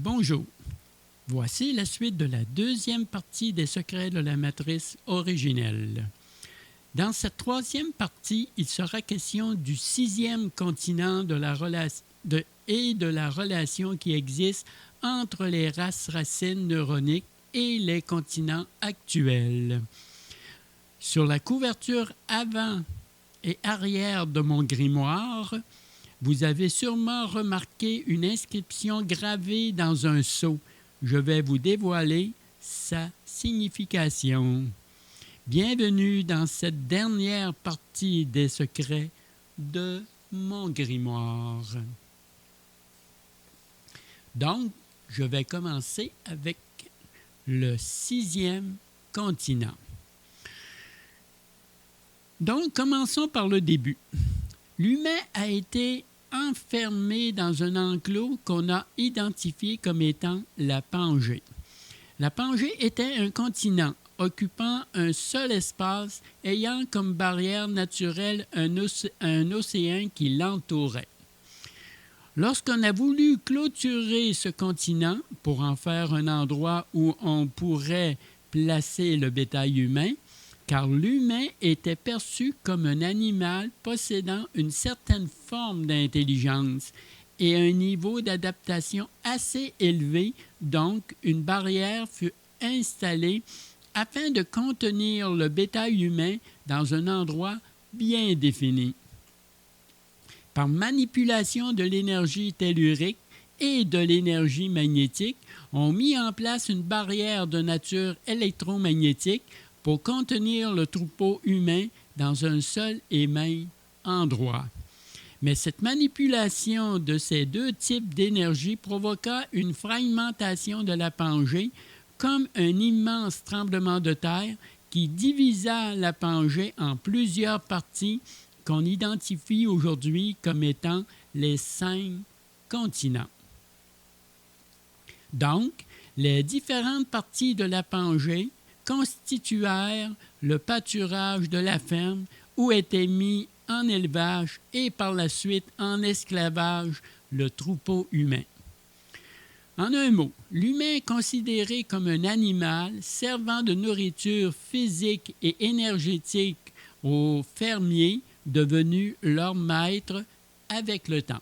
Bonjour. Voici la suite de la deuxième partie des secrets de la matrice originelle. Dans cette troisième partie, il sera question du sixième continent et de la relation qui existe entre les races racines neuroniques et les continents actuels. Sur la couverture avant et arrière de mon grimoire, vous avez sûrement remarqué une inscription gravée dans un sceau. Je vais vous dévoiler sa signification. Bienvenue dans cette dernière partie des secrets de mon grimoire. Donc, je vais commencer avec le sixième continent. Donc, commençons par le début. L'humain a été enfermé dans un enclos qu'on a identifié comme étant la Pangée. La Pangée était un continent occupant un seul espace, ayant comme barrière naturelle un océan qui l'entourait. Lorsqu'on a voulu clôturer ce continent pour en faire un endroit où on pourrait placer le bétail humain, car l'humain était perçu comme un animal possédant une certaine forme d'intelligence et un niveau d'adaptation assez élevé, donc une barrière fut installée afin de contenir le bétail humain dans un endroit bien défini. Par manipulation de l'énergie tellurique et de l'énergie magnétique, on mit en place une barrière de nature électromagnétique pour contenir le troupeau humain dans un seul et même endroit. Mais cette manipulation de ces deux types d'énergie provoqua une fragmentation de la Pangée comme un immense tremblement de terre qui divisa la Pangée en plusieurs parties qu'on identifie aujourd'hui comme étant les 5 continents. Donc, les différentes parties de la Pangée constituèrent le pâturage de la ferme où était mis en élevage et par la suite en esclavage le troupeau humain. En un mot, l'humain est considéré comme un animal servant de nourriture physique et énergétique aux fermiers devenus leurs maîtres avec le temps.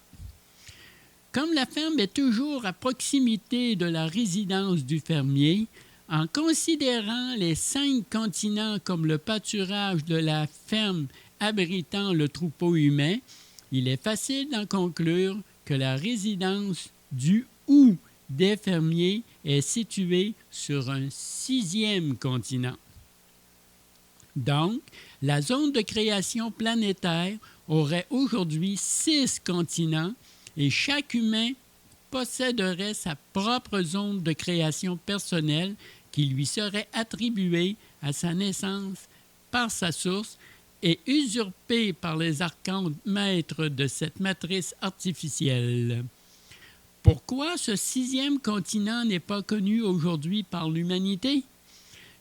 Comme la ferme est toujours à proximité de la résidence du fermier, en considérant les 5 continents comme le pâturage de la ferme abritant le troupeau humain, il est facile d'en conclure que la résidence du ou des fermiers est située sur un 6e continent. Donc, la zone de création planétaire aurait aujourd'hui 6 continents et chaque humain posséderait sa propre zone de création personnelle qui lui serait attribuée à sa naissance par sa source et usurpée par les archontes maîtres de cette matrice artificielle. Pourquoi ce 6e continent n'est pas connu aujourd'hui par l'humanité?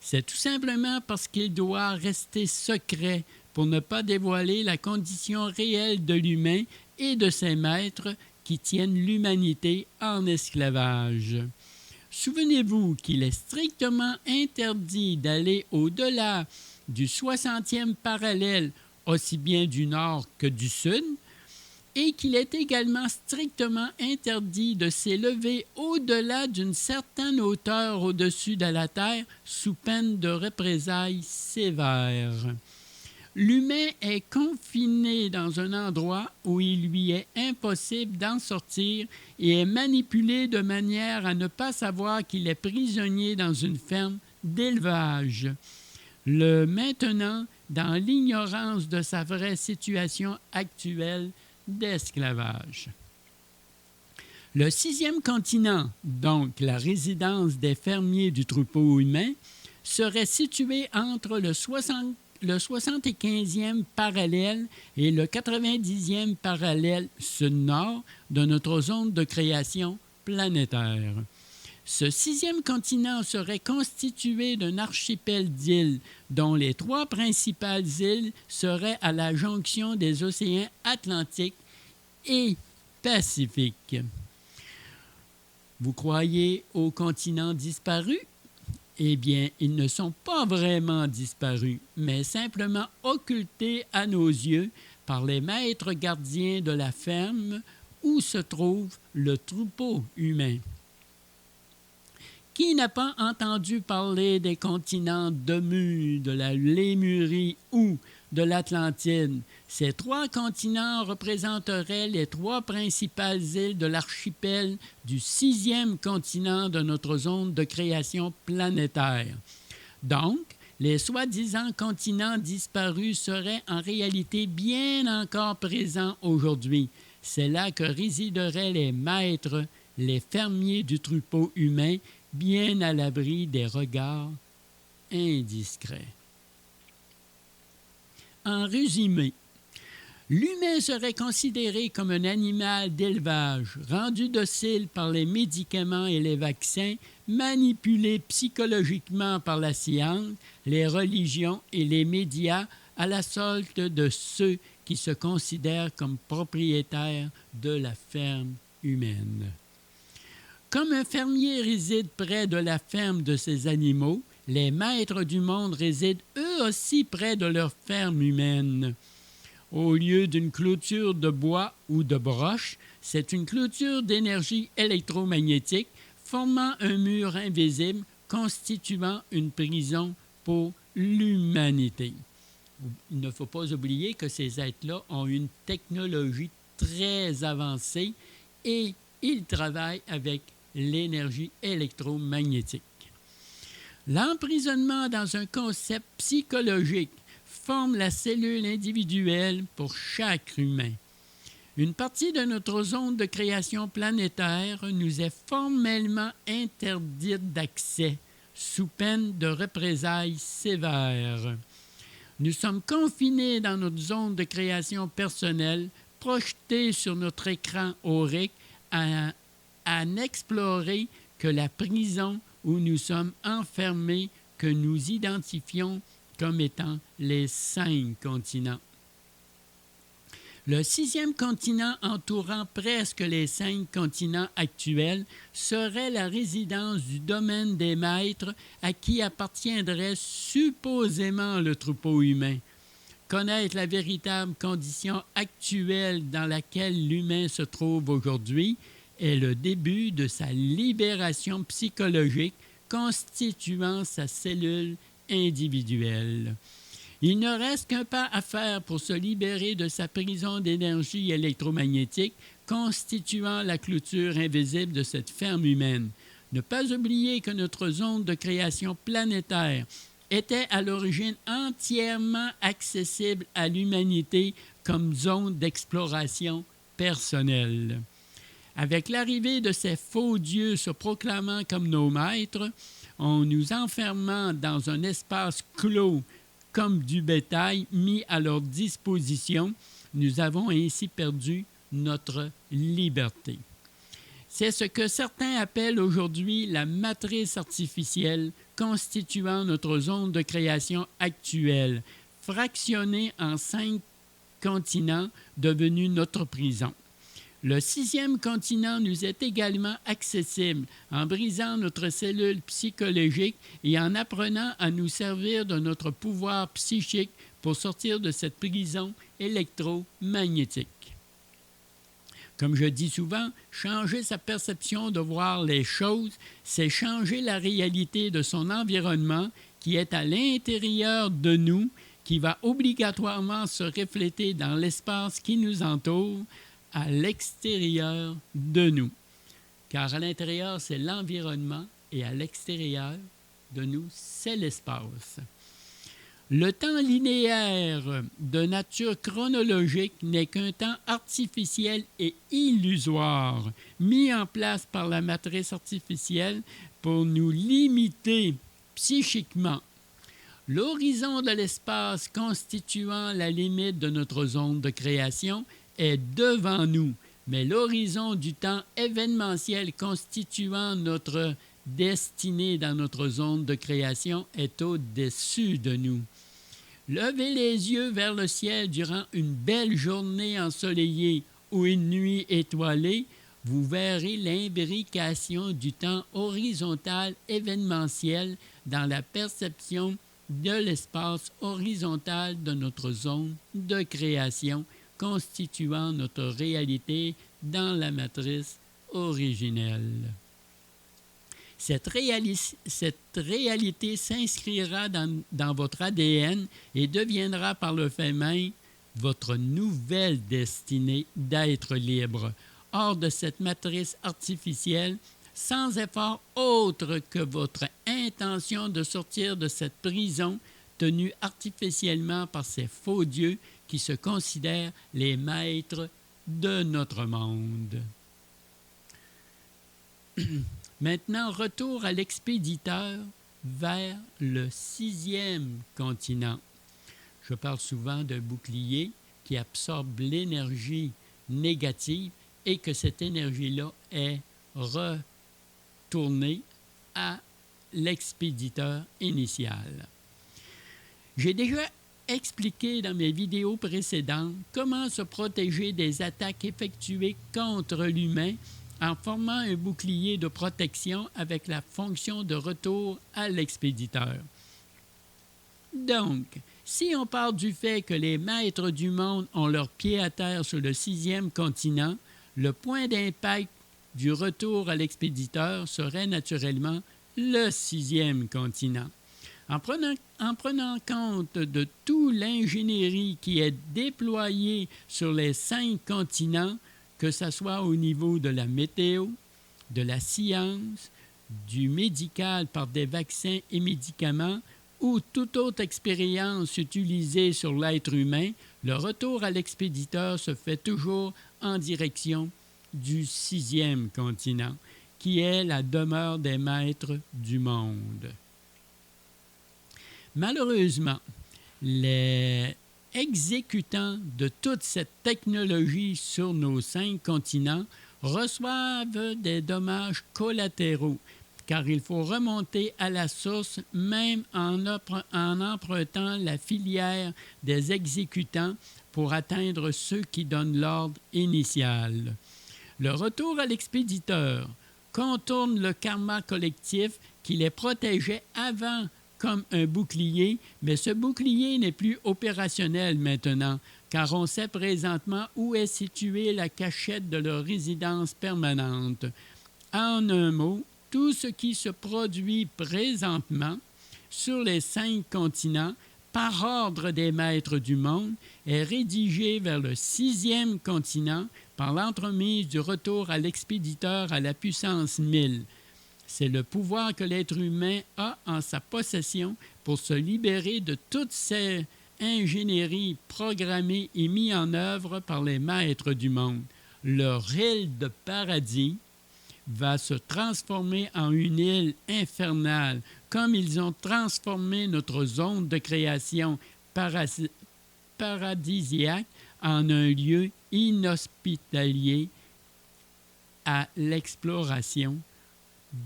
C'est tout simplement parce qu'il doit rester secret pour ne pas dévoiler la condition réelle de l'humain et de ses maîtres qui tiennent l'humanité en esclavage. Souvenez-vous qu'il est strictement interdit d'aller au-delà du 60e parallèle, aussi bien du nord que du sud, et qu'il est également strictement interdit de s'élever au-delà d'une certaine hauteur au-dessus de la terre sous peine de représailles sévères. L'humain est confiné dans un endroit où il lui est impossible d'en sortir et est manipulé de manière à ne pas savoir qu'il est prisonnier dans une ferme d'élevage. Le maintenant dans l'ignorance de sa vraie situation actuelle d'esclavage. Le 6e continent, donc la résidence des fermiers du troupeau humain, serait situé entre le 75e parallèle et le 90e parallèle sud-nord de notre zone de création planétaire. Ce 6e continent serait constitué d'un archipel d'îles dont les 3 principales îles seraient à la jonction des océans Atlantique et Pacifique. Vous croyez aux continents disparus? Eh bien, ils ne sont pas vraiment disparus, mais simplement occultés à nos yeux par les maîtres gardiens de la ferme où se trouve le troupeau humain. Qui n'a pas entendu parler des continents Demu, de la Lémurie ou de l'Atlantide? Ces 3 continents représenteraient les 3 principales îles de l'archipel du 6e continent de notre zone de création planétaire. Donc, les soi-disant continents disparus seraient en réalité bien encore présents aujourd'hui. C'est là que résideraient les maîtres, les fermiers du troupeau humain, bien à l'abri des regards indiscrets. En résumé, l'humain serait considéré comme un animal d'élevage, rendu docile par les médicaments et les vaccins, manipulé psychologiquement par la science, les religions et les médias à la solde de ceux qui se considèrent comme propriétaires de la ferme humaine. Comme un fermier réside près de la ferme de ses animaux, les maîtres du monde résident eux aussi près de leur ferme humaine. Au lieu d'une clôture de bois ou de broche, c'est une clôture d'énergie électromagnétique formant un mur invisible constituant une prison pour l'humanité. Il ne faut pas oublier que ces êtres-là ont une technologie très avancée et ils travaillent avec l'énergie électromagnétique. L'emprisonnement dans un concept psychologique forme la cellule individuelle pour chaque humain. Une partie de notre zone de création planétaire nous est formellement interdite d'accès, sous peine de représailles sévères. Nous sommes confinés dans notre zone de création personnelle, projetés sur notre écran aurique à n'explorer que la prison où nous sommes enfermés, que nous identifions comme étant les 5 continents. Le 6e continent entourant presque les 5 continents actuels serait la résidence du domaine des maîtres à qui appartiendrait supposément le troupeau humain. Connaître la véritable condition actuelle dans laquelle l'humain se trouve aujourd'hui est le début de sa libération psychologique constituant sa cellule individuelle. Il ne reste qu'un pas à faire pour se libérer de sa prison d'énergie électromagnétique constituant la clôture invisible de cette ferme humaine. Ne pas oublier que notre zone de création planétaire était à l'origine entièrement accessible à l'humanité comme zone d'exploration personnelle. Avec l'arrivée de ces faux dieux se proclamant comme nos maîtres, en nous enfermant dans un espace clos comme du bétail mis à leur disposition, nous avons ainsi perdu notre liberté. C'est ce que certains appellent aujourd'hui la matrice artificielle constituant notre zone de création actuelle, fractionnée en 5 continents devenus notre prison. Le 6e continent nous est également accessible en brisant notre cellule psychologique et en apprenant à nous servir de notre pouvoir psychique pour sortir de cette prison électromagnétique. Comme je dis souvent, changer sa perception de voir les choses, c'est changer la réalité de son environnement qui est à l'intérieur de nous, qui va obligatoirement se refléter dans l'espace qui nous entoure, à l'extérieur de nous. Car à l'intérieur, c'est l'environnement et à l'extérieur de nous, c'est l'espace. Le temps linéaire de nature chronologique n'est qu'un temps artificiel et illusoire, mis en place par la matrice artificielle pour nous limiter psychiquement. L'horizon de l'espace constituant la limite de notre zone de création est devant nous, mais l'horizon du temps événementiel constituant notre destinée dans notre zone de création est au-dessus de nous. Levez les yeux vers le ciel durant une belle journée ensoleillée ou une nuit étoilée, vous verrez l'imbrication du temps horizontal événementiel dans la perception de l'espace horizontal de notre zone de création constituant notre réalité dans la matrice originelle. Cette réalité s'inscrira dans votre ADN et deviendra par le fait même votre nouvelle destinée d'être libre, hors de cette matrice artificielle, sans effort autre que votre intention de sortir de cette prison tenue artificiellement par ces faux dieux qui se considèrent les maîtres de notre monde. Maintenant, retour à l'expéditeur vers le 6e continent. Je parle souvent d'un bouclier qui absorbe l'énergie négative et que cette énergie-là est retournée à l'expéditeur initial. J'ai déjà expliqué dans mes vidéos précédentes comment se protéger des attaques effectuées contre l'humain en formant un bouclier de protection avec la fonction de retour à l'expéditeur. Donc, si on part du fait que les maîtres du monde ont leurs pieds à terre sur le 6e continent, le point d'impact du retour à l'expéditeur serait naturellement le 6e continent. En prenant compte de toute l'ingénierie qui est déployée sur les 5 continents, que ce soit au niveau de la météo, de la science, du médical par des vaccins et médicaments ou toute autre expérience utilisée sur l'être humain, le retour à l'expéditeur se fait toujours en direction du 6e continent, qui est la demeure des maîtres du monde. Malheureusement, les exécutants de toute cette technologie sur nos 5 continents reçoivent des dommages collatéraux, car il faut remonter à la source même en empruntant la filière des exécutants pour atteindre ceux qui donnent l'ordre initial. Le retour à l'expéditeur contourne le karma collectif qui les protégeait avant comme un bouclier, mais ce bouclier n'est plus opérationnel maintenant, car on sait présentement où est située la cachette de leur résidence permanente. En un mot, tout ce qui se produit présentement sur les 5 continents, par ordre des maîtres du monde, est rédigé vers le 6e continent par l'entremise du retour à l'expéditeur à la puissance 1000. C'est le pouvoir que l'être humain a en sa possession pour se libérer de toutes ces ingénieries programmées et mises en œuvre par les maîtres du monde. Leur île de paradis va se transformer en une île infernale, comme ils ont transformé notre zone de création paradisiaque en un lieu inhospitalier à l'exploration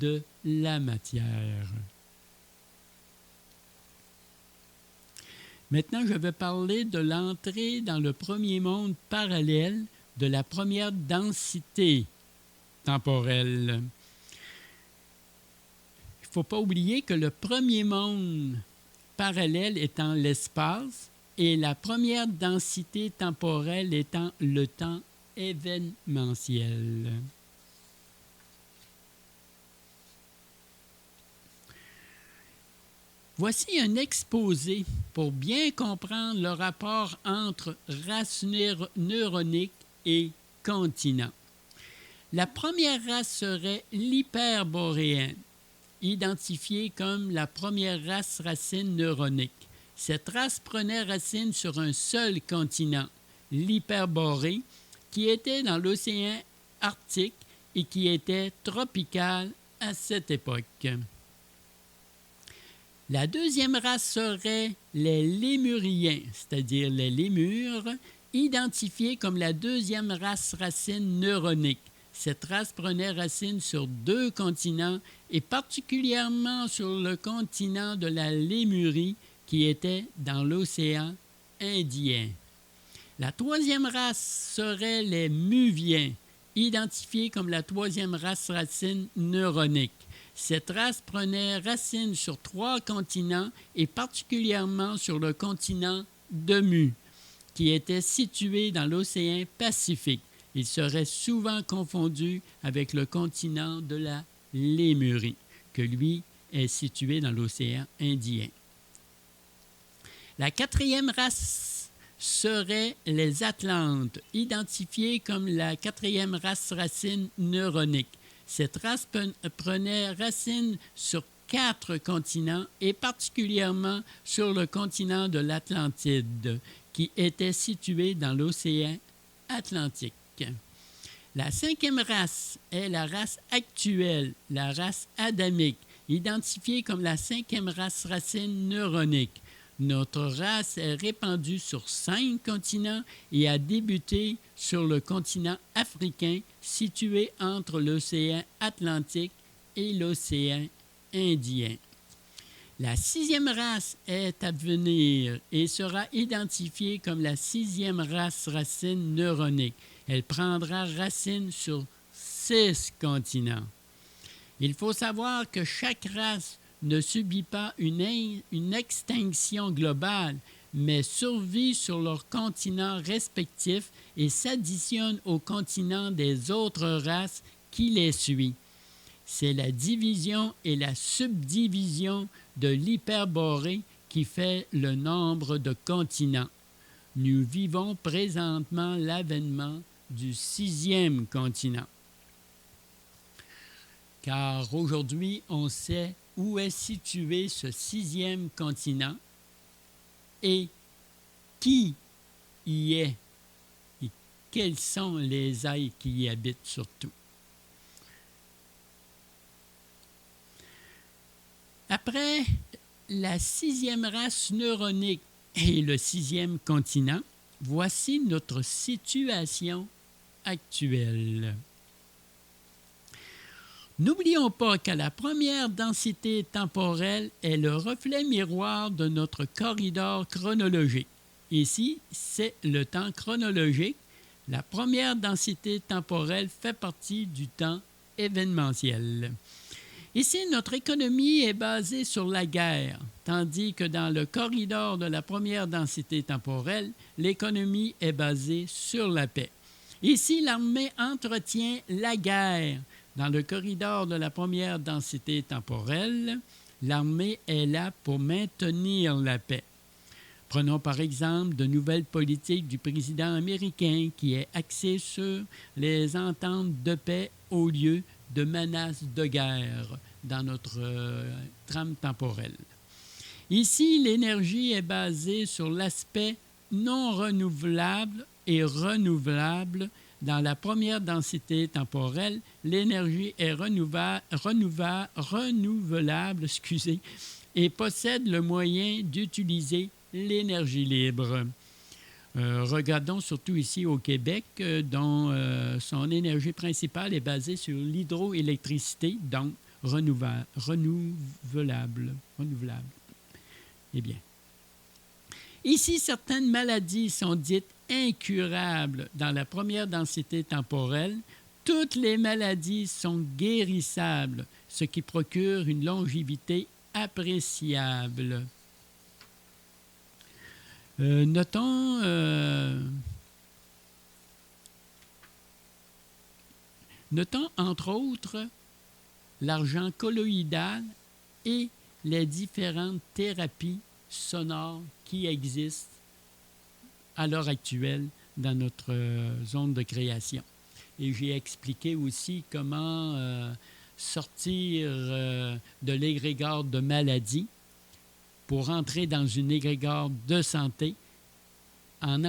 de la matière. Maintenant, je vais parler de l'entrée dans le premier monde parallèle de la première densité temporelle. Il ne faut pas oublier que le premier monde parallèle étant l'espace et la première densité temporelle étant le temps événementiel. Voici un exposé pour bien comprendre le rapport entre race neuronique et continent. La première race serait l'hyperboréenne, identifiée comme la première race racine neuronique. Cette race prenait racine sur un seul continent, l'hyperborée, qui était dans l'océan Arctique et qui était tropical à cette époque. La deuxième race serait les lémuriens, c'est-à-dire les lémures, identifiés comme la deuxième race racine neuronique. Cette race prenait racine sur 2 continents et particulièrement sur le continent de la Lémurie qui était dans l'océan Indien. La troisième race serait les Muviens, identifiée comme la troisième race racine neuronique. Cette race prenait racine sur 3 continents et particulièrement sur le continent de Mu, qui était situé dans l'océan Pacifique. Il serait souvent confondu avec le continent de la Lémurie, que lui est situé dans l'océan Indien. La 4e race serait les Atlantes, identifiée comme la 4e race racine neuronique. Cette race prenait racine sur 4 continents et particulièrement sur le continent de l'Atlantide, qui était situé dans l'océan Atlantique. La 5e race est la race actuelle, la race adamique, identifiée comme la 5e race racine neuronique. Notre race est répandue sur 5 continents et a débuté sur le continent africain situé entre l'océan Atlantique et l'océan Indien. La 6e race est à venir et sera identifiée comme la 6e race racine neuronique. Elle prendra racine sur 6 continents. Il faut savoir que chaque race ne subit pas une extinction globale, mais survit sur leurs continents respectifs et s'additionne aux continents des autres races qui les suivent. C'est la division et la subdivision de l'hyperborée qui fait le nombre de continents. Nous vivons présentement l'avènement du 6e continent. Car aujourd'hui, on sait où est situé ce 6e continent et qui y est et quels sont les êtres qui y habitent surtout. Après la 6e race neuronique et le 6e continent, voici notre situation actuelle. N'oublions pas que la première densité temporelle est le reflet miroir de notre corridor chronologique. Ici, c'est le temps chronologique. La première densité temporelle fait partie du temps événementiel. Ici, notre économie est basée sur la guerre, tandis que dans le corridor de la première densité temporelle, l'économie est basée sur la paix. Ici, l'armée entretient la guerre. Dans le corridor de la première densité temporelle, l'armée est là pour maintenir la paix. Prenons par exemple de nouvelles politiques du président américain qui est axée sur les ententes de paix au lieu de menaces de guerre dans notre trame temporelle. Ici, l'énergie est basée sur l'aspect non renouvelable et renouvelable. Dans la première densité temporelle, l'énergie est renouvelable et possède le moyen d'utiliser l'énergie libre. Regardons surtout ici au Québec, dont son énergie principale est basée sur l'hydroélectricité, donc renouvelable. Eh bien, ici, certaines maladies sont dites incurables dans la première densité temporelle. Toutes les maladies sont guérissables, ce qui procure une longévité appréciable. Notons entre autres l'argent colloïdal et les différentes thérapies sonores qui existent à l'heure actuelle dans notre zone de création. Et j'ai expliqué aussi comment sortir de l'égrégore de maladie pour entrer dans une égrégore de santé en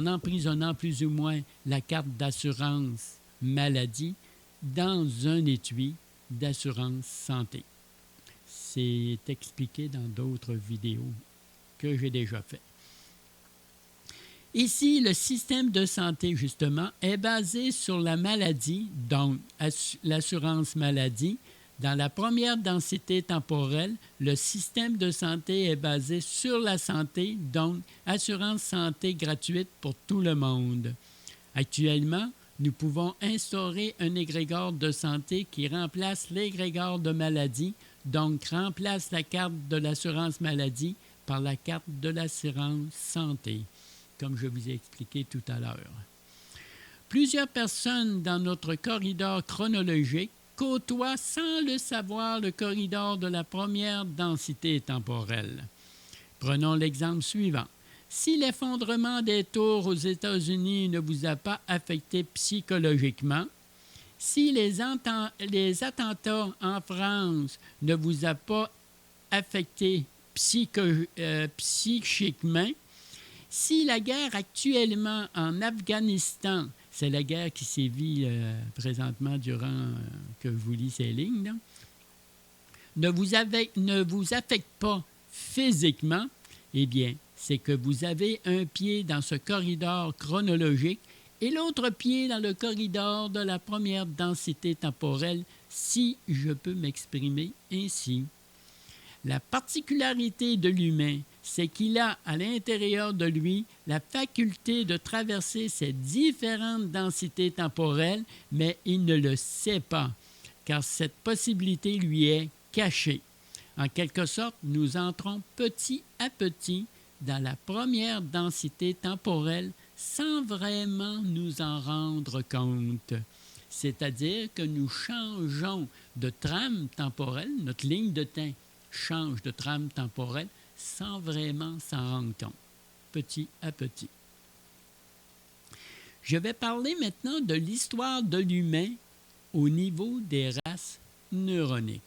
emprisonnant plus ou moins la carte d'assurance maladie dans un étui d'assurance santé. C'est expliqué dans d'autres vidéos que j'ai déjà faites. Ici, le système de santé, justement, est basé sur la maladie, donc l'assurance maladie. Dans la première densité temporelle, le système de santé est basé sur la santé, donc assurance santé gratuite pour tout le monde. Actuellement, nous pouvons instaurer un égrégore de santé qui remplace l'égrégore de maladie, donc remplace la carte de l'assurance maladie par la carte de l'assurance santé, comme je vous ai expliqué tout à l'heure. Plusieurs personnes dans notre corridor chronologique côtoient sans le savoir le corridor de la première densité temporelle. Prenons l'exemple suivant. Si l'effondrement des tours aux États-Unis ne vous a pas affecté psychologiquement, si les attentats en France ne vous a pas affecté psychiquement, si la guerre actuellement en Afghanistan, c'est la guerre qui sévit présentement durant que je vous lis ces lignes, là, ne vous affecte pas physiquement, eh bien, c'est que vous avez un pied dans ce corridor chronologique et l'autre pied dans le corridor de la première densité temporelle, si je peux m'exprimer ainsi. La particularité de l'humain, c'est qu'il a à l'intérieur de lui la faculté de traverser ces différentes densités temporelles, mais il ne le sait pas, car cette possibilité lui est cachée. En quelque sorte, nous entrons petit à petit dans la première densité temporelle sans vraiment nous en rendre compte. C'est-à-dire que nous changeons de trame temporelle, notre ligne de temps change de trame temporelle sans vraiment s'en rendre compte, petit à petit. Je vais parler maintenant de l'histoire de l'humain au niveau des races neuroniques.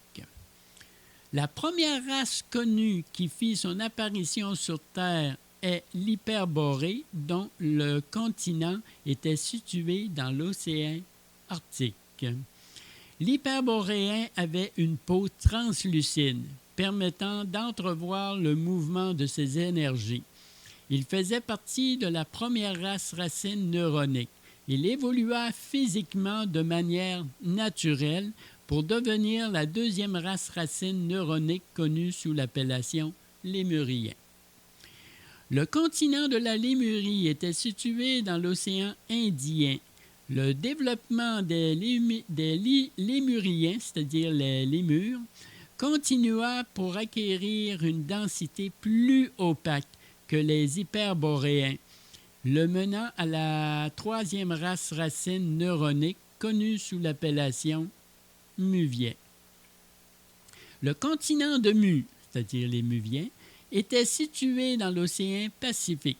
La première race connue qui fit son apparition sur Terre est l'Hyperborée, dont le continent était situé dans l'océan Arctique. L'Hyperboréen avait une peau translucide, permettant d'entrevoir le mouvement de ses énergies. Il faisait partie de la première race racine neuronique. Il évolua physiquement de manière naturelle pour devenir la deuxième race racine neuronique connue sous l'appellation lémurien. Le continent de la Lémurie était situé dans l'océan Indien. Le développement des lémuriens, c'est-à-dire les lémures, continua pour acquérir une densité plus opaque que les hyperboréens, le menant à la troisième race racine neuronique connue sous l'appellation muvien. Le continent de Mu, c'est-à-dire les muviens, était situé dans l'océan Pacifique.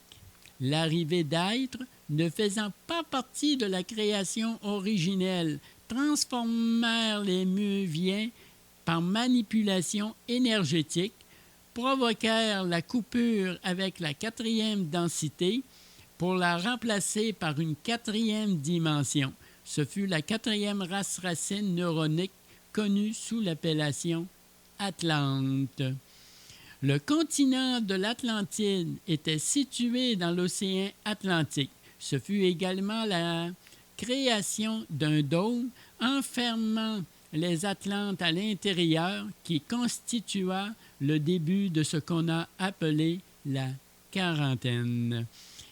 L'arrivée d'êtres ne faisant pas partie de la création originelle transformèrent les muviens par manipulation énergétique, provoquèrent la coupure avec la quatrième densité pour la remplacer par une quatrième dimension. Ce fut la quatrième race racine neuronique connue sous l'appellation Atlante. Le continent de l'Atlantide était situé dans l'océan Atlantique. Ce fut également la création d'un dôme enfermant les Atlantes à l'intérieur qui constitua le début de ce qu'on a appelé la quarantaine.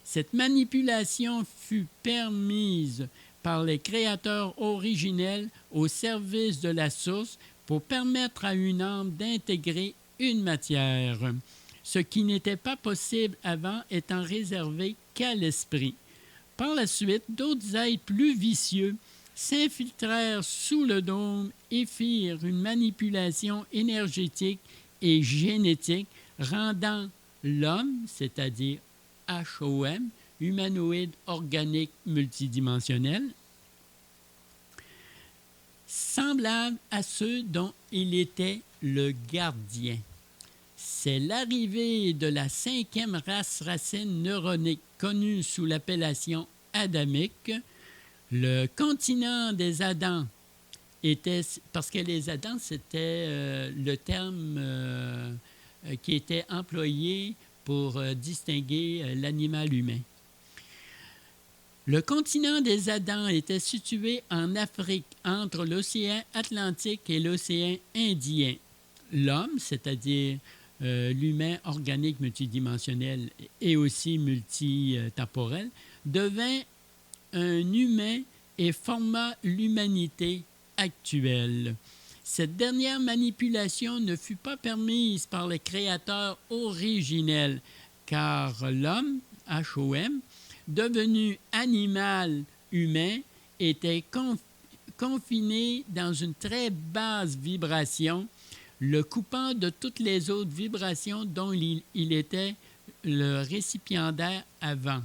Cette manipulation fut permise par les créateurs originels au service de la source pour permettre à une âme d'intégrer une matière, ce qui n'était pas possible avant étant réservé qu'à l'esprit. Par la suite, d'autres êtres plus vicieux s'infiltrèrent sous le dôme et firent une manipulation énergétique et génétique, rendant l'homme, c'est-à-dire HOM, humanoïde organique multidimensionnel, semblable à ceux dont il était le gardien. C'est l'arrivée de la cinquième race racine neuronique connue sous l'appellation adamique. Le continent des Adams était, parce que les Adams, c'était le terme qui était employé pour distinguer l'animal humain. Le continent des Adams était situé en Afrique, entre l'océan Atlantique et l'océan Indien. L'homme, c'est-à-dire l'humain organique multidimensionnel et aussi multitemporel, devint un humain et forma l'humanité actuelle. Cette dernière manipulation ne fut pas permise par le Créateur originel, car l'homme, H-O-M, devenu animal humain, était confiné dans une très basse vibration, le coupant de toutes les autres vibrations dont il était le récipiendaire avant.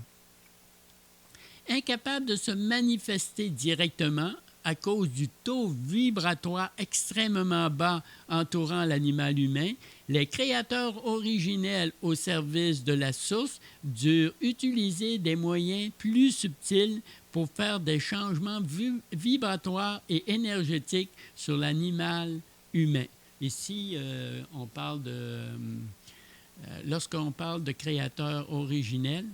Incapable de se manifester directement à cause du taux vibratoire extrêmement bas entourant l'animal humain, les créateurs originels au service de la source durent utiliser des moyens plus subtils pour faire des changements vibratoires et énergétiques sur l'animal humain. Ici, on parle lorsqu'on parle de créateurs originels,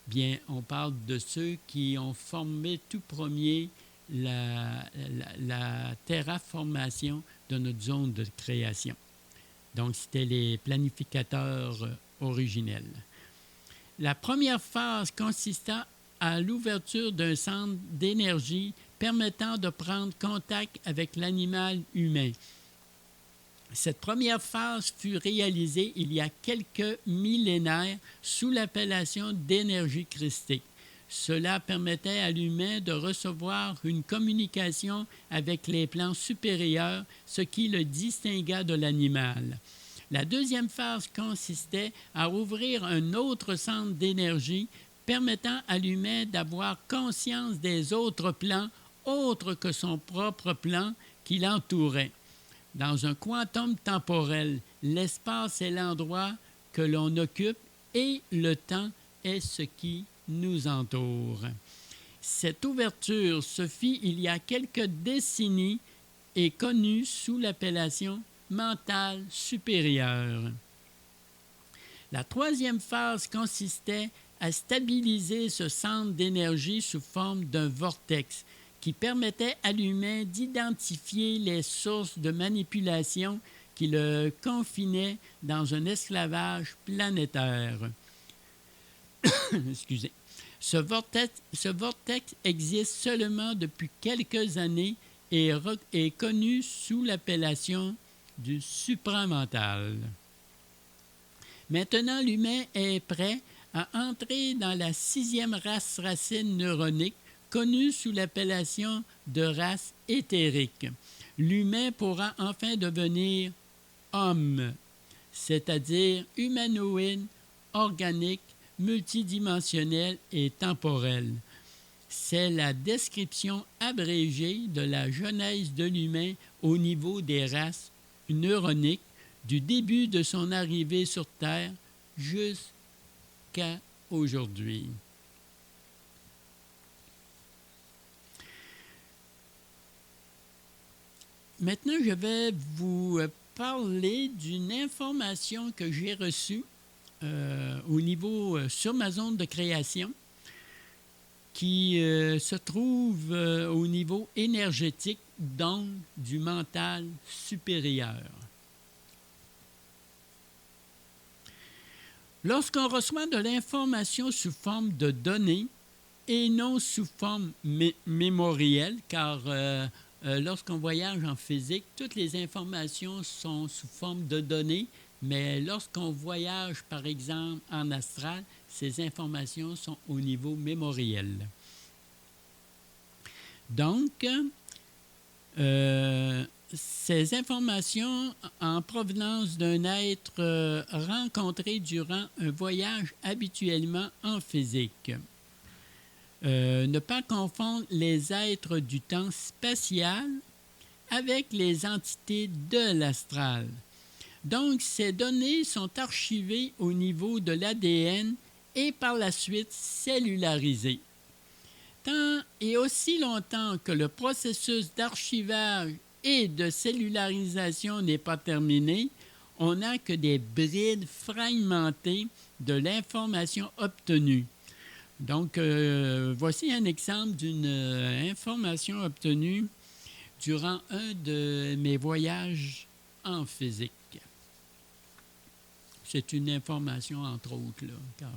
bien, on parle de ceux qui ont formé tout premier la terraformation de notre zone de création. Donc, c'était les planificateurs originels. La première phase consista à l'ouverture d'un centre d'énergie permettant de prendre contact avec l'animal humain. Cette première phase fut réalisée il y a quelques millénaires sous l'appellation d'énergie christique. Cela permettait à l'humain de recevoir une communication avec les plans supérieurs, ce qui le distingua de l'animal. La deuxième phase consistait à ouvrir un autre centre d'énergie permettant à l'humain d'avoir conscience des autres plans autres que son propre plan qui l'entourait. Dans un quantum temporel, l'espace est l'endroit que l'on occupe et le temps est ce qui nous entoure. Cette ouverture se fit il y a quelques décennies et connue sous l'appellation mental supérieur. La troisième phase consistait à stabiliser ce centre d'énergie sous forme d'un vortex qui permettait à l'humain d'identifier les sources de manipulation qui le confinaient dans un esclavage planétaire. Excusez. Ce vortex existe seulement depuis quelques années et est connu sous l'appellation du supramental. Maintenant, l'humain est prêt à entrer dans la 6e race racine neuronique, connue sous l'appellation de race éthérique. L'humain pourra enfin devenir homme, c'est-à-dire humanoïde, organique, multidimensionnel et temporel. C'est la description abrégée de la genèse de l'humain au niveau des races neuroniques, du début de son arrivée sur Terre jusqu'à aujourd'hui. Maintenant, je vais vous parler d'une information que j'ai reçue au niveau sur ma zone de création qui se trouve au niveau énergétique, donc du mental supérieur. Lorsqu'on reçoit de l'information sous forme de données et non sous forme mémorielle, car lorsqu'on voyage en physique, toutes les informations sont sous forme de données, mais lorsqu'on voyage, par exemple, en astral, ces informations sont au niveau mémoriel. Donc, ces informations en provenance d'un être rencontré durant un voyage habituellement en physique. Ne pas confondre les êtres du temps spatial avec les entités de l'astral. Donc, ces données sont archivées au niveau de l'ADN et par la suite cellularisées. Tant et aussi longtemps que le processus d'archivage et de cellularisation n'est pas terminé, on n'a que des brides fragmentées de l'information obtenue. Donc, voici un exemple d'une information obtenue durant un de mes voyages en physique. C'est une information, entre autres, là, car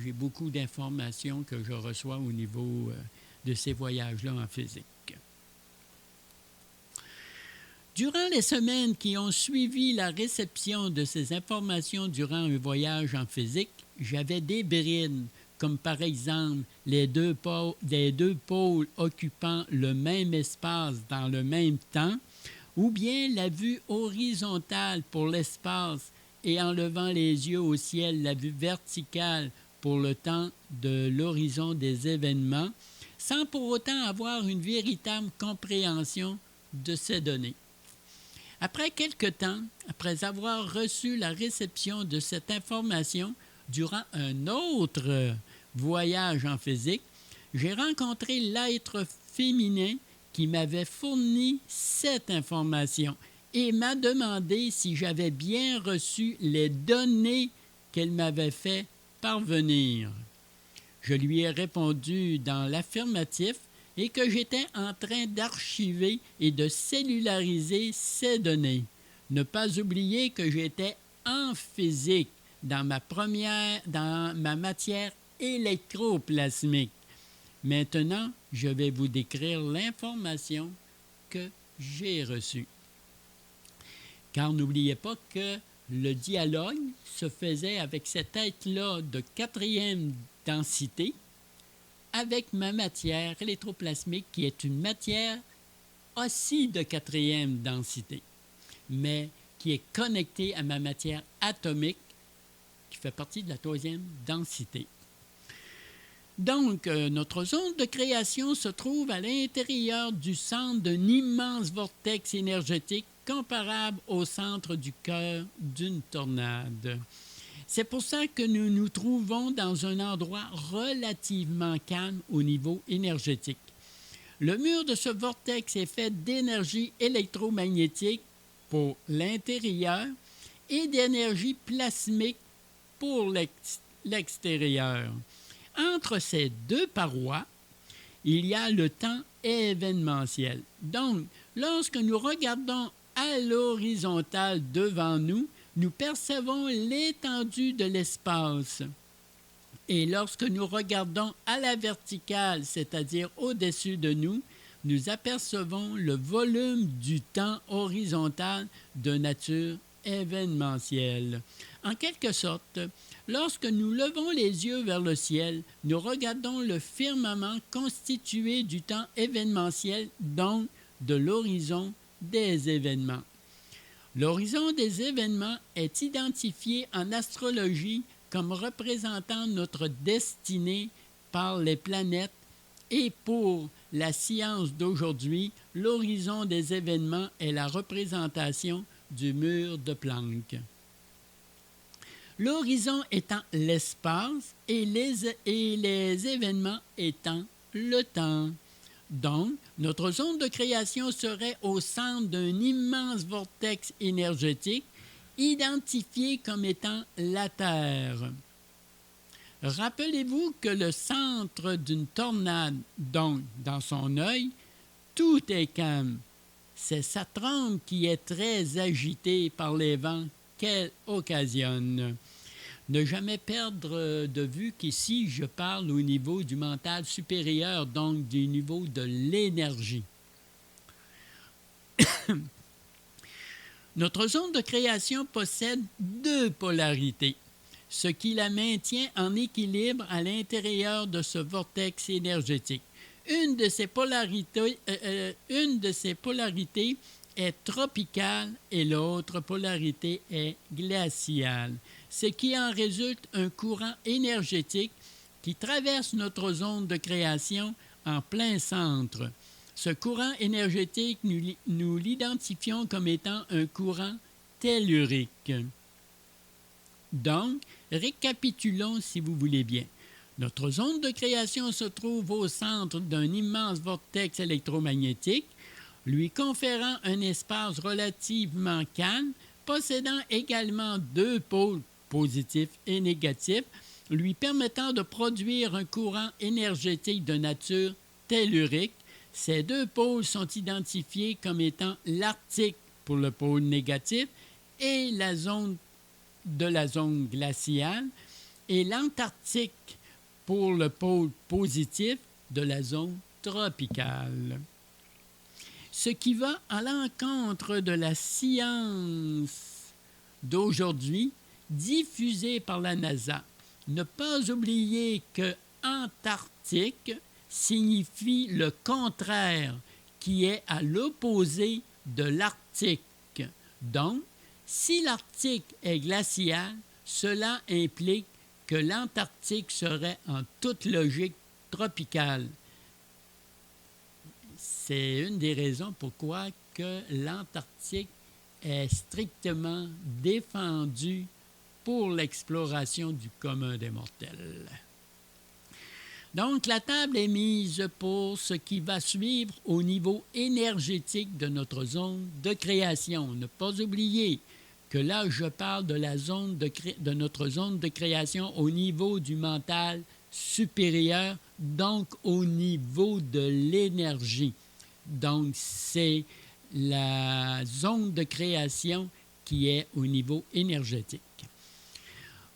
j'ai beaucoup d'informations que je reçois au niveau de ces voyages-là en physique. Durant les semaines qui ont suivi la réception de ces informations durant un voyage en physique, j'avais des brides, comme par exemple les deux pôles occupant le même espace dans le même temps, ou bien la vue horizontale pour l'espace et en levant les yeux au ciel, la vue verticale pour le temps de l'horizon des événements, sans pour autant avoir une véritable compréhension de ces données. Après quelque temps, après avoir reçu la réception de cette information durant un autre voyage en physique, j'ai rencontré l'être féminin qui m'avait fourni cette information et m'a demandé si j'avais bien reçu les données qu'elle m'avait fait parvenir. Je lui ai répondu dans l'affirmatif et que j'étais en train d'archiver et de cellulariser ces données. Ne pas oublier que j'étais en physique dans ma matière électroplasmique. Maintenant, je vais vous décrire l'information que j'ai reçue. Car n'oubliez pas que le dialogue se faisait avec cet être-là de 4e densité avec ma matière électroplasmique qui est une matière aussi de 4e densité, mais qui est connectée à ma matière atomique qui fait partie de la 3e densité. Donc, notre zone de création se trouve à l'intérieur du centre d'un immense vortex énergétique comparable au centre du cœur d'une tornade. C'est pour ça que nous nous trouvons dans un endroit relativement calme au niveau énergétique. Le mur de ce vortex est fait d'énergie électromagnétique pour l'intérieur et d'énergie plasmique pour l'extérieur. Entre ces deux parois, il y a le temps événementiel. Donc, lorsque nous regardons à l'horizontale devant nous, nous percevons l'étendue de l'espace. Et lorsque nous regardons à la verticale, c'est-à-dire au-dessus de nous, nous apercevons le volume du temps horizontal de nature événementielle. En quelque sorte, lorsque nous levons les yeux vers le ciel, nous regardons le firmament constitué du temps événementiel, donc de l'horizon des événements. L'horizon des événements est identifié en astrologie comme représentant notre destinée par les planètes et pour la science d'aujourd'hui, l'horizon des événements est la représentation du mur de Planck. L'horizon étant l'espace et les événements étant le temps. Donc, notre zone de création serait au centre d'un immense vortex énergétique identifié comme étant la Terre. Rappelez-vous que le centre d'une tornade, donc dans son œil, tout est calme. C'est sa trompe qui est très agitée par les vents qu'elle occasionne. Ne jamais perdre de vue qu'ici, je parle au niveau du mental supérieur, donc du niveau de l'énergie. Notre zone de création possède deux polarités, ce qui la maintient en équilibre à l'intérieur de ce vortex énergétique. Une de ces polarités est tropicale et l'autre polarité est glaciale, ce qui en résulte un courant énergétique qui traverse notre zone de création en plein centre. Ce courant énergétique, nous l'identifions comme étant un courant tellurique. Donc, récapitulons si vous voulez bien. Notre zone de création se trouve au centre d'un immense vortex électromagnétique, lui conférant un espace relativement calme, possédant également deux pôles positifs et négatifs, lui permettant de produire un courant énergétique de nature tellurique. Ces deux pôles sont identifiés comme étant l'Arctique pour le pôle négatif et la zone glaciale et l'Antarctique pour le pôle positif de la zone tropicale. Ce qui va à l'encontre de la science d'aujourd'hui, diffusée par la NASA. Ne pas oublier que Antarctique signifie le contraire, qui est à l'opposé de l'Arctique. Donc, si l'Arctique est glacial, cela implique que l'Antarctique serait en toute logique tropicale. C'est une des raisons pourquoi que l'Antarctique est strictement défendue pour l'exploration du commun des mortels. Donc, la table est mise pour ce qui va suivre au niveau énergétique de notre zone de création. Ne pas oublier que là, je parle de la zone de notre zone de création au niveau du mental supérieur, donc au niveau de l'énergie. Donc, c'est la zone de création qui est au niveau énergétique.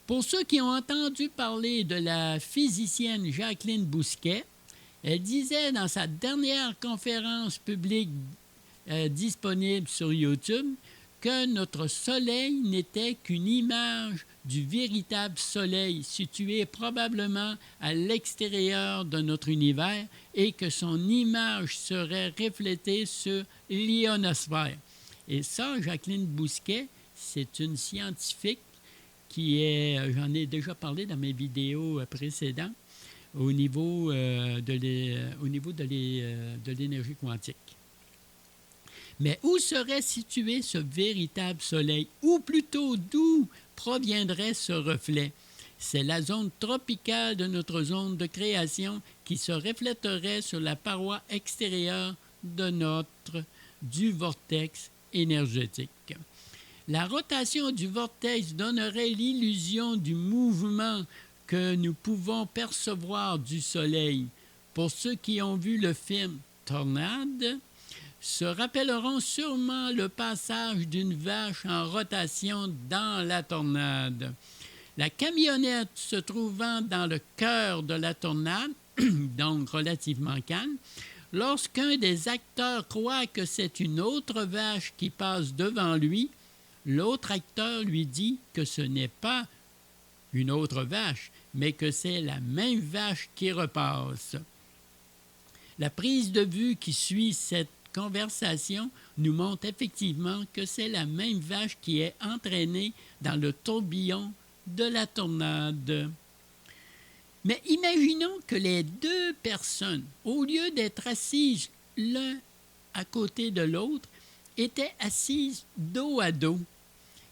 Pour ceux qui ont entendu parler de la physicienne Jacqueline Bousquet, elle disait dans sa dernière conférence publique disponible sur YouTube que notre Soleil n'était qu'une image du véritable Soleil situé probablement à l'extérieur de notre univers et que son image serait reflétée sur l'ionosphère. Et ça, Jacqueline Bousquet, c'est une scientifique qui est, j'en ai déjà parlé dans mes vidéos précédentes, au niveau de l'énergie quantique. Mais où serait situé ce véritable Soleil? Ou plutôt, d'où proviendrait ce reflet? C'est la zone tropicale de notre zone de création qui se reflèterait sur la paroi extérieure du vortex énergétique. La rotation du vortex donnerait l'illusion du mouvement que nous pouvons percevoir du Soleil. Pour ceux qui ont vu le film Tornade, se rappelleront sûrement le passage d'une vache en rotation dans la tornade. La camionnette se trouvant dans le cœur de la tornade, donc relativement calme, lorsqu'un des acteurs croit que c'est une autre vache qui passe devant lui, l'autre acteur lui dit que ce n'est pas une autre vache, mais que c'est la même vache qui repasse. La prise de vue qui suit cette conversation nous montre effectivement que c'est la même vache qui est entraînée dans le tourbillon de la tornade. Mais imaginons que les deux personnes, au lieu d'être assises l'un à côté de l'autre, étaient assises dos à dos.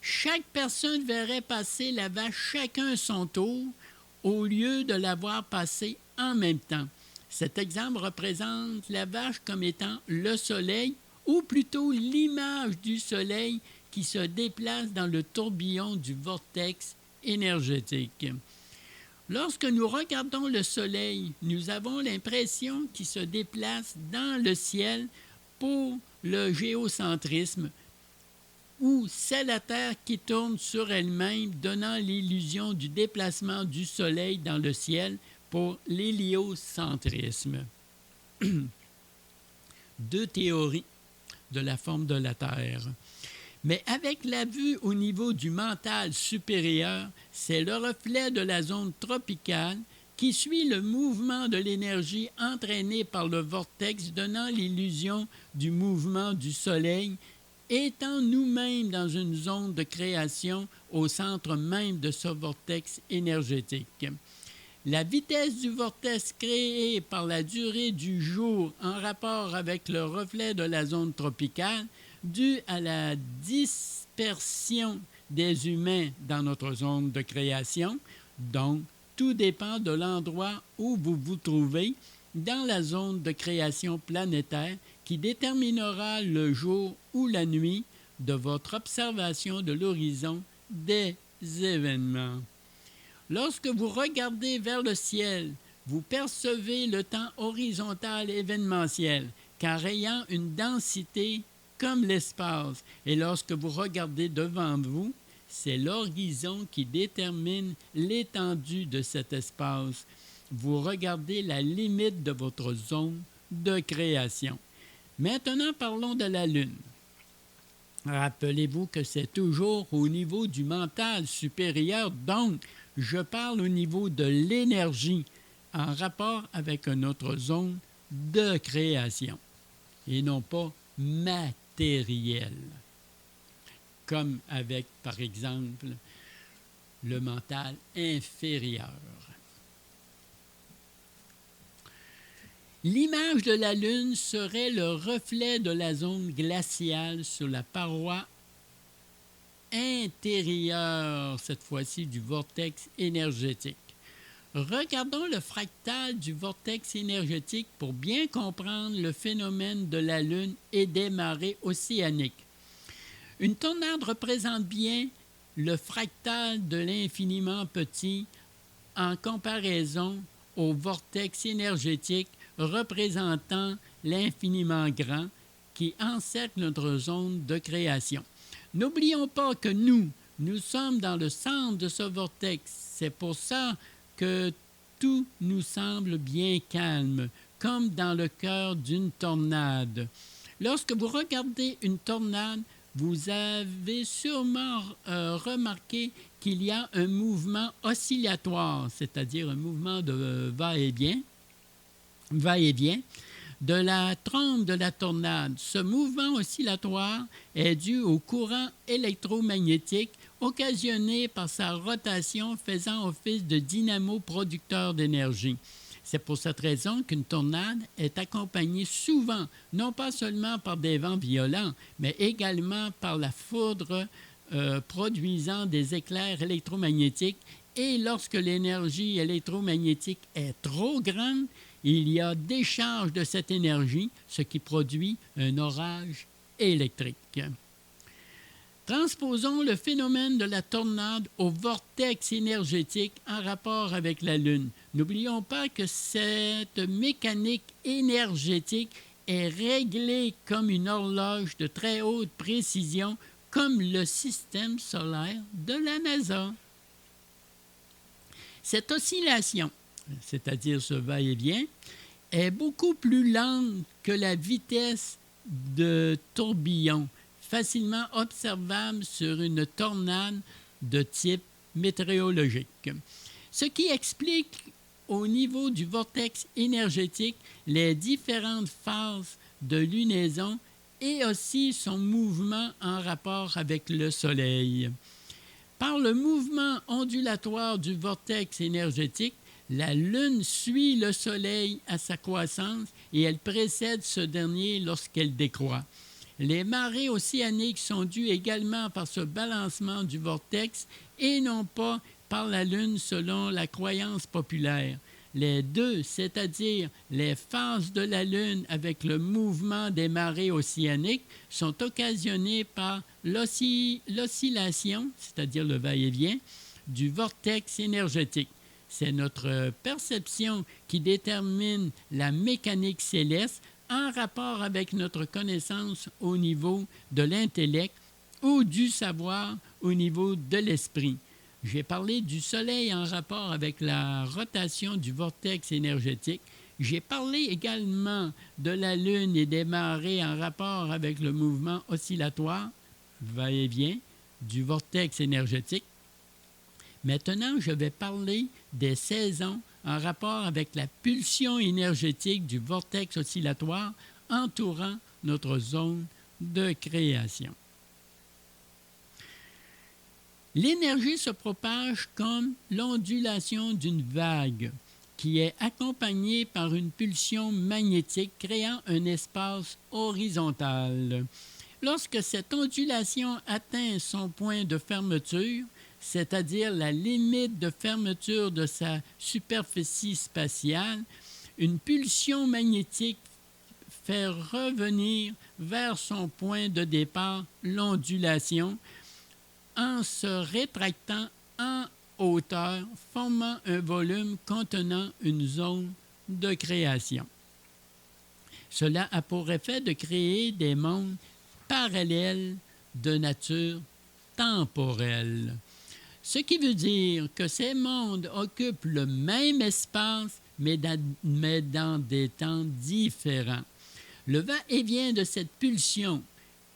Chaque personne verrait passer la vache chacun son tour au lieu de la voir passer en même temps. Cet exemple représente la vache comme étant le Soleil, ou plutôt l'image du Soleil qui se déplace dans le tourbillon du vortex énergétique. Lorsque nous regardons le Soleil, nous avons l'impression qu'il se déplace dans le ciel pour le géocentrisme, ou c'est la Terre qui tourne sur elle-même, donnant l'illusion du déplacement du Soleil dans le ciel pour l'héliocentrisme. Deux théories de la forme de la Terre. Mais avec la vue au niveau du mental supérieur, c'est le reflet de la zone tropicale qui suit le mouvement de l'énergie entraînée par le vortex, donnant l'illusion du mouvement du Soleil, étant nous-mêmes dans une zone de création au centre même de ce vortex énergétique. La vitesse du vortex créée par la durée du jour en rapport avec le reflet de la zone tropicale, due à la dispersion des humains dans notre zone de création. Donc, tout dépend de l'endroit où vous vous trouvez dans la zone de création planétaire qui déterminera le jour ou la nuit de votre observation de l'horizon des événements. Lorsque vous regardez vers le ciel, vous percevez le temps horizontal événementiel, car ayant une densité comme l'espace. Et lorsque vous regardez devant vous, c'est l'horizon qui détermine l'étendue de cet espace. Vous regardez la limite de votre zone de création. Maintenant, parlons de la Lune. Rappelez-vous que c'est toujours au niveau du mental supérieur, donc je parle au niveau de l'énergie en rapport avec une autre zone de création et non pas matérielle, comme avec, par exemple, le mental inférieur. L'image de la Lune serait le reflet de la zone glaciale sur la paroi intérieure, cette fois-ci, du vortex énergétique. Regardons le fractal du vortex énergétique pour bien comprendre le phénomène de la Lune et des marées océaniques. Une tornade représente bien le fractal de l'infiniment petit en comparaison au vortex énergétique représentant l'infiniment grand qui encercle notre zone de création. N'oublions pas que nous sommes dans le centre de ce vortex. C'est pour ça que tout nous semble bien calme, comme dans le cœur d'une tornade. Lorsque vous regardez une tornade, vous avez sûrement remarqué qu'il y a un mouvement oscillatoire, c'est-à-dire un mouvement de va-et-vient, de la trompe de la tornade. Ce mouvement oscillatoire est dû au courant électromagnétique occasionné par sa rotation faisant office de dynamo producteur d'énergie. C'est pour cette raison qu'une tornade est accompagnée souvent, non pas seulement par des vents violents, mais également par la foudre produisant des éclairs électromagnétiques. Et lorsque l'énergie électromagnétique est trop grande, il y a décharge de cette énergie, ce qui produit un orage électrique. Transposons le phénomène de la tornade au vortex énergétique en rapport avec la Lune. N'oublions pas que cette mécanique énergétique est réglée comme une horloge de très haute précision, comme le système solaire de la NASA. Cette oscillation, c'est-à-dire ce va-et-vient, est beaucoup plus lente que la vitesse de tourbillon, facilement observable sur une tornade de type météorologique. Ce qui explique au niveau du vortex énergétique les différentes phases de lunaison et aussi son mouvement en rapport avec le Soleil. Par le mouvement ondulatoire du vortex énergétique, la Lune suit le Soleil à sa croissance et elle précède ce dernier lorsqu'elle décroît. Les marées océaniques sont dues également par ce balancement du vortex et non pas par la Lune selon la croyance populaire. Les deux, c'est-à-dire les phases de la Lune avec le mouvement des marées océaniques, sont occasionnées par l'oscillation, c'est-à-dire le va-et-vient, du vortex énergétique. C'est notre perception qui détermine la mécanique céleste en rapport avec notre connaissance au niveau de l'intellect ou du savoir au niveau de l'esprit. J'ai parlé du Soleil en rapport avec la rotation du vortex énergétique. J'ai parlé également de la Lune et des marées en rapport avec le mouvement oscillatoire, va-et-vient, du vortex énergétique. Maintenant, je vais parler des saisons en rapport avec la pulsion énergétique du vortex oscillatoire entourant notre zone de création. L'énergie se propage comme l'ondulation d'une vague qui est accompagnée par une pulsion magnétique créant un espace horizontal. Lorsque cette ondulation atteint son point de fermeture, c'est-à-dire la limite de fermeture de sa superficie spatiale, une pulsion magnétique fait revenir vers son point de départ l'ondulation en se rétractant en hauteur, formant un volume contenant une zone de création. Cela a pour effet de créer des mondes parallèles de nature temporelle. Ce qui veut dire que ces mondes occupent le même espace mais dans des temps différents. Le va-et-vient de cette pulsion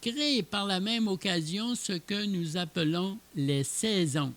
crée par la même occasion ce que nous appelons les saisons.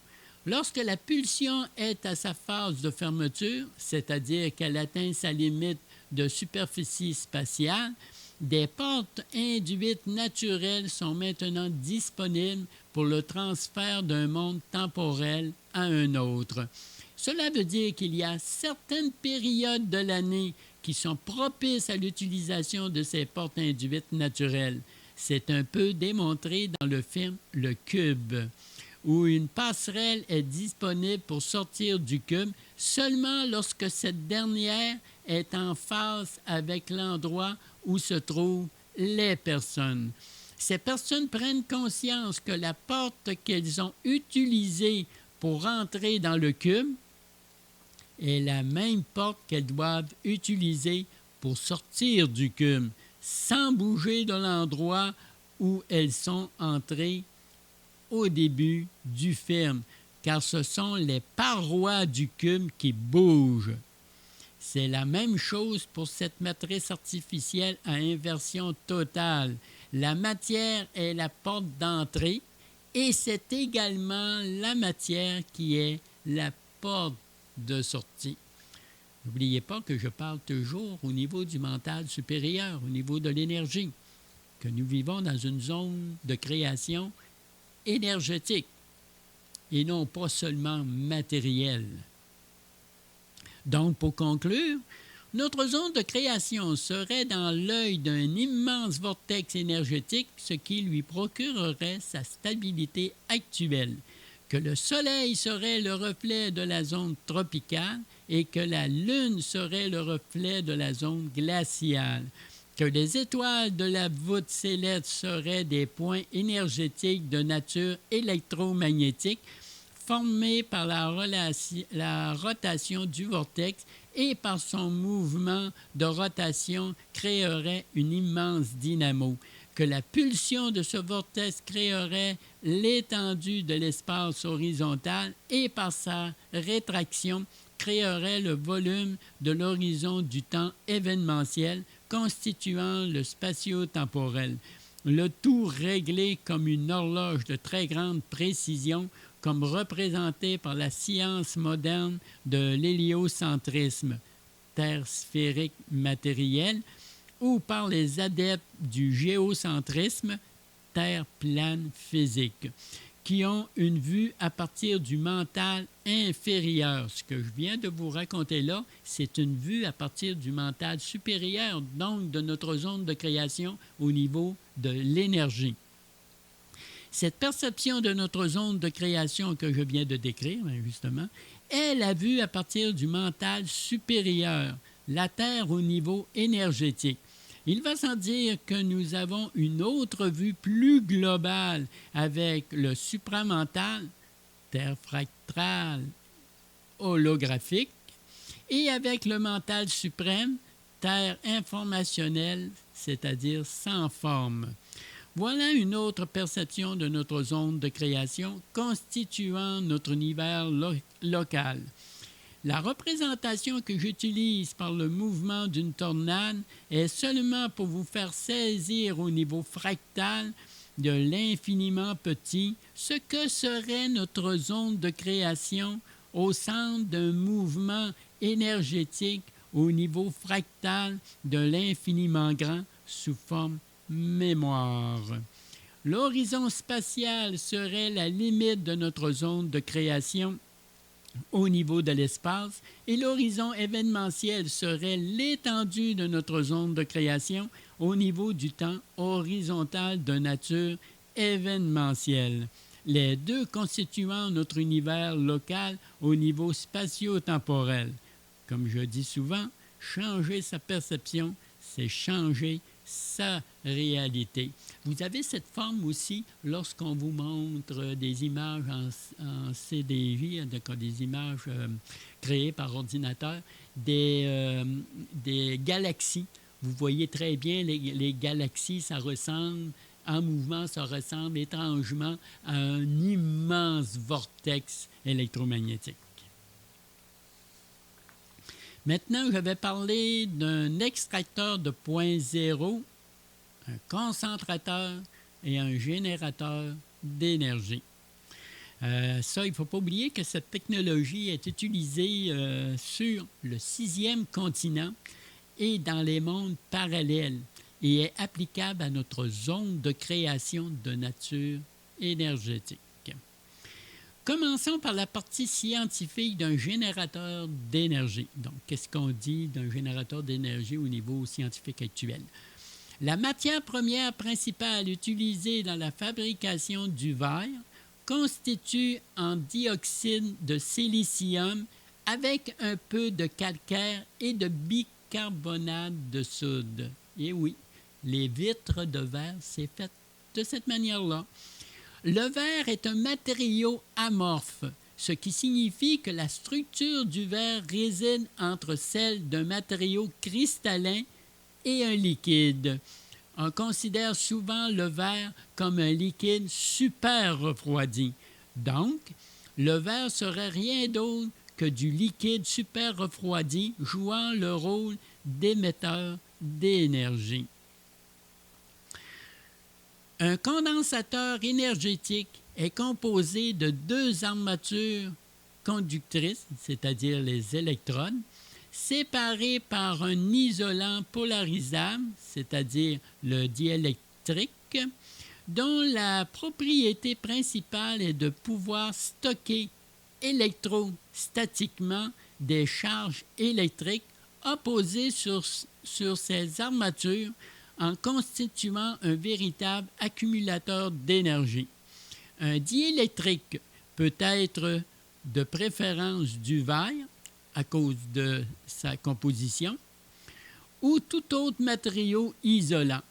Lorsque la pulsion est à sa phase de fermeture, c'est-à-dire qu'elle atteint sa limite de superficie spatiale, des portes induites naturelles sont maintenant disponibles pour le transfert d'un monde temporel à un autre. Cela veut dire qu'il y a certaines périodes de l'année qui sont propices à l'utilisation de ces portes induites naturelles. C'est un peu démontré dans le film Le Cube, où une passerelle est disponible pour sortir du cube seulement lorsque cette dernière est en phase avec l'endroit où se trouvent les personnes. Ces personnes prennent conscience que la porte qu'elles ont utilisée pour rentrer dans le cube est la même porte qu'elles doivent utiliser pour sortir du cube, sans bouger de l'endroit où elles sont entrées au début du film, car ce sont les parois du cube qui bougent. C'est la même chose pour cette matrice artificielle à inversion totale. La matière est la porte d'entrée et c'est également la matière qui est la porte de sortie. N'oubliez pas que je parle toujours au niveau du mental supérieur, au niveau de l'énergie, que nous vivons dans une zone de création énergétique et non pas seulement matérielle. Donc, pour conclure, notre zone de création serait dans l'œil d'un immense vortex énergétique, ce qui lui procurerait sa stabilité actuelle, que le Soleil serait le reflet de la zone tropicale et que la Lune serait le reflet de la zone glaciale, que les étoiles de la voûte céleste seraient des points énergétiques de nature électromagnétique formés par la rotation du vortex et par son mouvement de rotation créerait une immense dynamo, que la pulsion de ce vortex créerait l'étendue de l'espace horizontal et par sa rétraction créerait le volume de l'horizon du temps événementiel constituant le spatio-temporel. Le tout réglé comme une horloge de très grande précision, comme représenté par la science moderne de l'héliocentrisme, Terre sphérique matérielle, ou par les adeptes du géocentrisme, Terre plane physique, qui ont une vue à partir du mental inférieur. Ce que je viens de vous raconter là, c'est une vue à partir du mental supérieur, donc de notre zone de création au niveau de l'énergie. Cette perception de notre zone de création que je viens de décrire, justement, est la vue à partir du mental supérieur, la Terre au niveau énergétique. Il va sans dire que nous avons une autre vue plus globale avec le supramental, Terre fractale holographique, et avec le mental suprême, Terre informationnelle, c'est-à-dire sans forme. Voilà une autre perception de notre zone de création constituant notre univers local. La représentation que j'utilise par le mouvement d'une tornade est seulement pour vous faire saisir au niveau fractal de l'infiniment petit ce que serait notre zone de création au centre d'un mouvement énergétique au niveau fractal de l'infiniment grand sous forme mémoire. L'horizon spatial serait la limite de notre zone de création au niveau de l'espace et l'horizon événementiel serait l'étendue de notre zone de création au niveau du temps horizontal de nature événementielle. Les deux constituant notre univers local au niveau spatio-temporel. Comme je dis souvent, changer sa perception, c'est changer sa réalité. Vous avez cette forme aussi lorsqu'on vous montre des images en CDJ, des images créées par ordinateur, des galaxies. Vous voyez très bien les galaxies, ça ressemble, en mouvement, ça ressemble étrangement à un immense vortex électromagnétique. Maintenant, je vais parler d'un extracteur de point zéro, un concentrateur et un générateur d'énergie. Ça, il ne faut pas oublier que cette technologie est utilisée sur le 6e continent et dans les mondes parallèles et est applicable à notre zone de création de nature énergétique. Commençons par la partie scientifique d'un générateur d'énergie. Donc, qu'est-ce qu'on dit d'un générateur d'énergie au niveau scientifique actuel? La matière première principale utilisée dans la fabrication du verre constitue en dioxyde de silicium avec un peu de calcaire et de bicarbonate de soude. Et oui, les vitres de verre, c'est fait de cette manière-là. Le verre est un matériau amorphe, ce qui signifie que la structure du verre réside entre celle d'un matériau cristallin et un liquide. On considère souvent le verre comme un liquide super refroidi. Donc, le verre serait rien d'autre que du liquide super refroidi jouant le rôle d'émetteur d'énergie. Un condensateur énergétique est composé de deux armatures conductrices, c'est-à-dire les électrodes, séparées par un isolant polarisable, c'est-à-dire le diélectrique, dont la propriété principale est de pouvoir stocker électrostatiquement des charges électriques opposées sur ces armatures en constituant un véritable accumulateur d'énergie. Un diélectrique peut être de préférence du verre à cause de sa composition ou tout autre matériau isolant.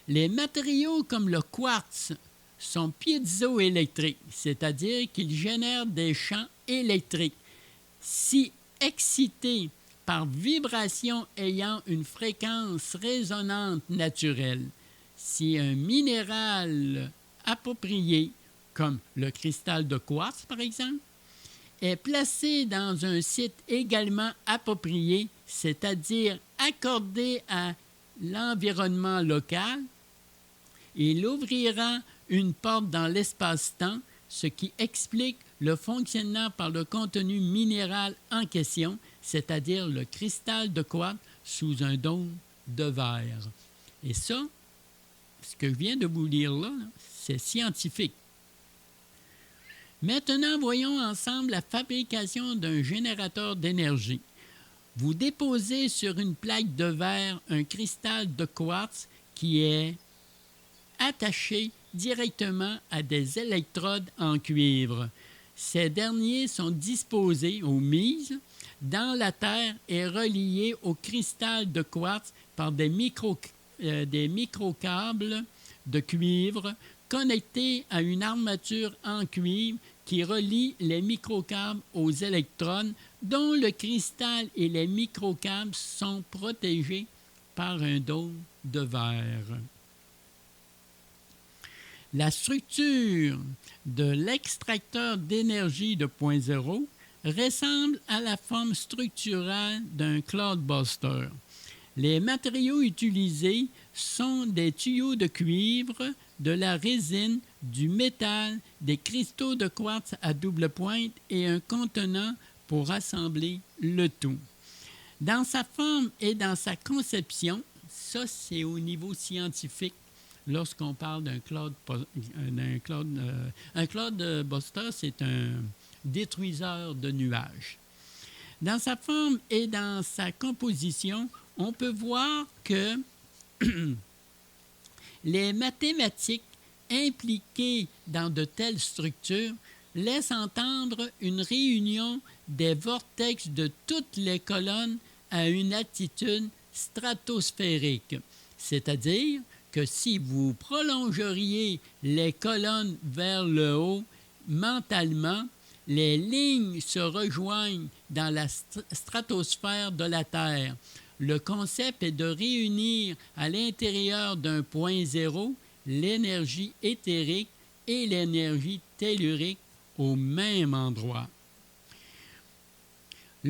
Les matériaux comme le quartz sont piézoélectriques, c'est-à-dire qu'ils génèrent des champs électriques. Si excités par vibration ayant une fréquence résonante naturelle. Si un minéral approprié, comme le cristal de quartz par exemple, est placé dans un site également approprié, c'est-à-dire accordé à l'environnement local, il ouvrira une porte dans l'espace-temps, ce qui explique le fonctionnement par le contenu minéral en question, c'est-à-dire le cristal de quartz sous un dôme de verre. Et ça, ce que je viens de vous lire là, c'est scientifique. Maintenant, voyons ensemble la fabrication d'un générateur d'énergie. Vous déposez sur une plaque de verre un cristal de quartz qui est attaché directement à des électrodes en cuivre. Ces derniers sont disposés aux mises dans la terre et reliés au cristal de quartz par des microcâbles de cuivre connectés à une armature en cuivre qui relie les microcâbles aux électrodes dont le cristal et les microcâbles sont protégés par un dôme de verre. La structure de l'extracteur d'énergie de point zéro ressemble à la forme structurale d'un cloudbuster. Les matériaux utilisés sont des tuyaux de cuivre, de la résine, du métal, des cristaux de quartz à double pointe et un contenant pour assembler le tout. Dans sa forme et dans sa conception, ça c'est au niveau scientifique. Lorsqu'on parle d'un cloudbuster, c'est un détruiseur de nuages. Dans sa forme et dans sa composition, on peut voir que les mathématiques impliquées dans de telles structures laissent entendre une réunion des vortex de toutes les colonnes à une altitude stratosphérique, c'est-à-dire que si vous prolongeriez les colonnes vers le haut mentalement, les lignes se rejoignent dans la stratosphère de la Terre. Le concept est de réunir à l'intérieur d'un point zéro l'énergie éthérique et l'énergie tellurique au même endroit.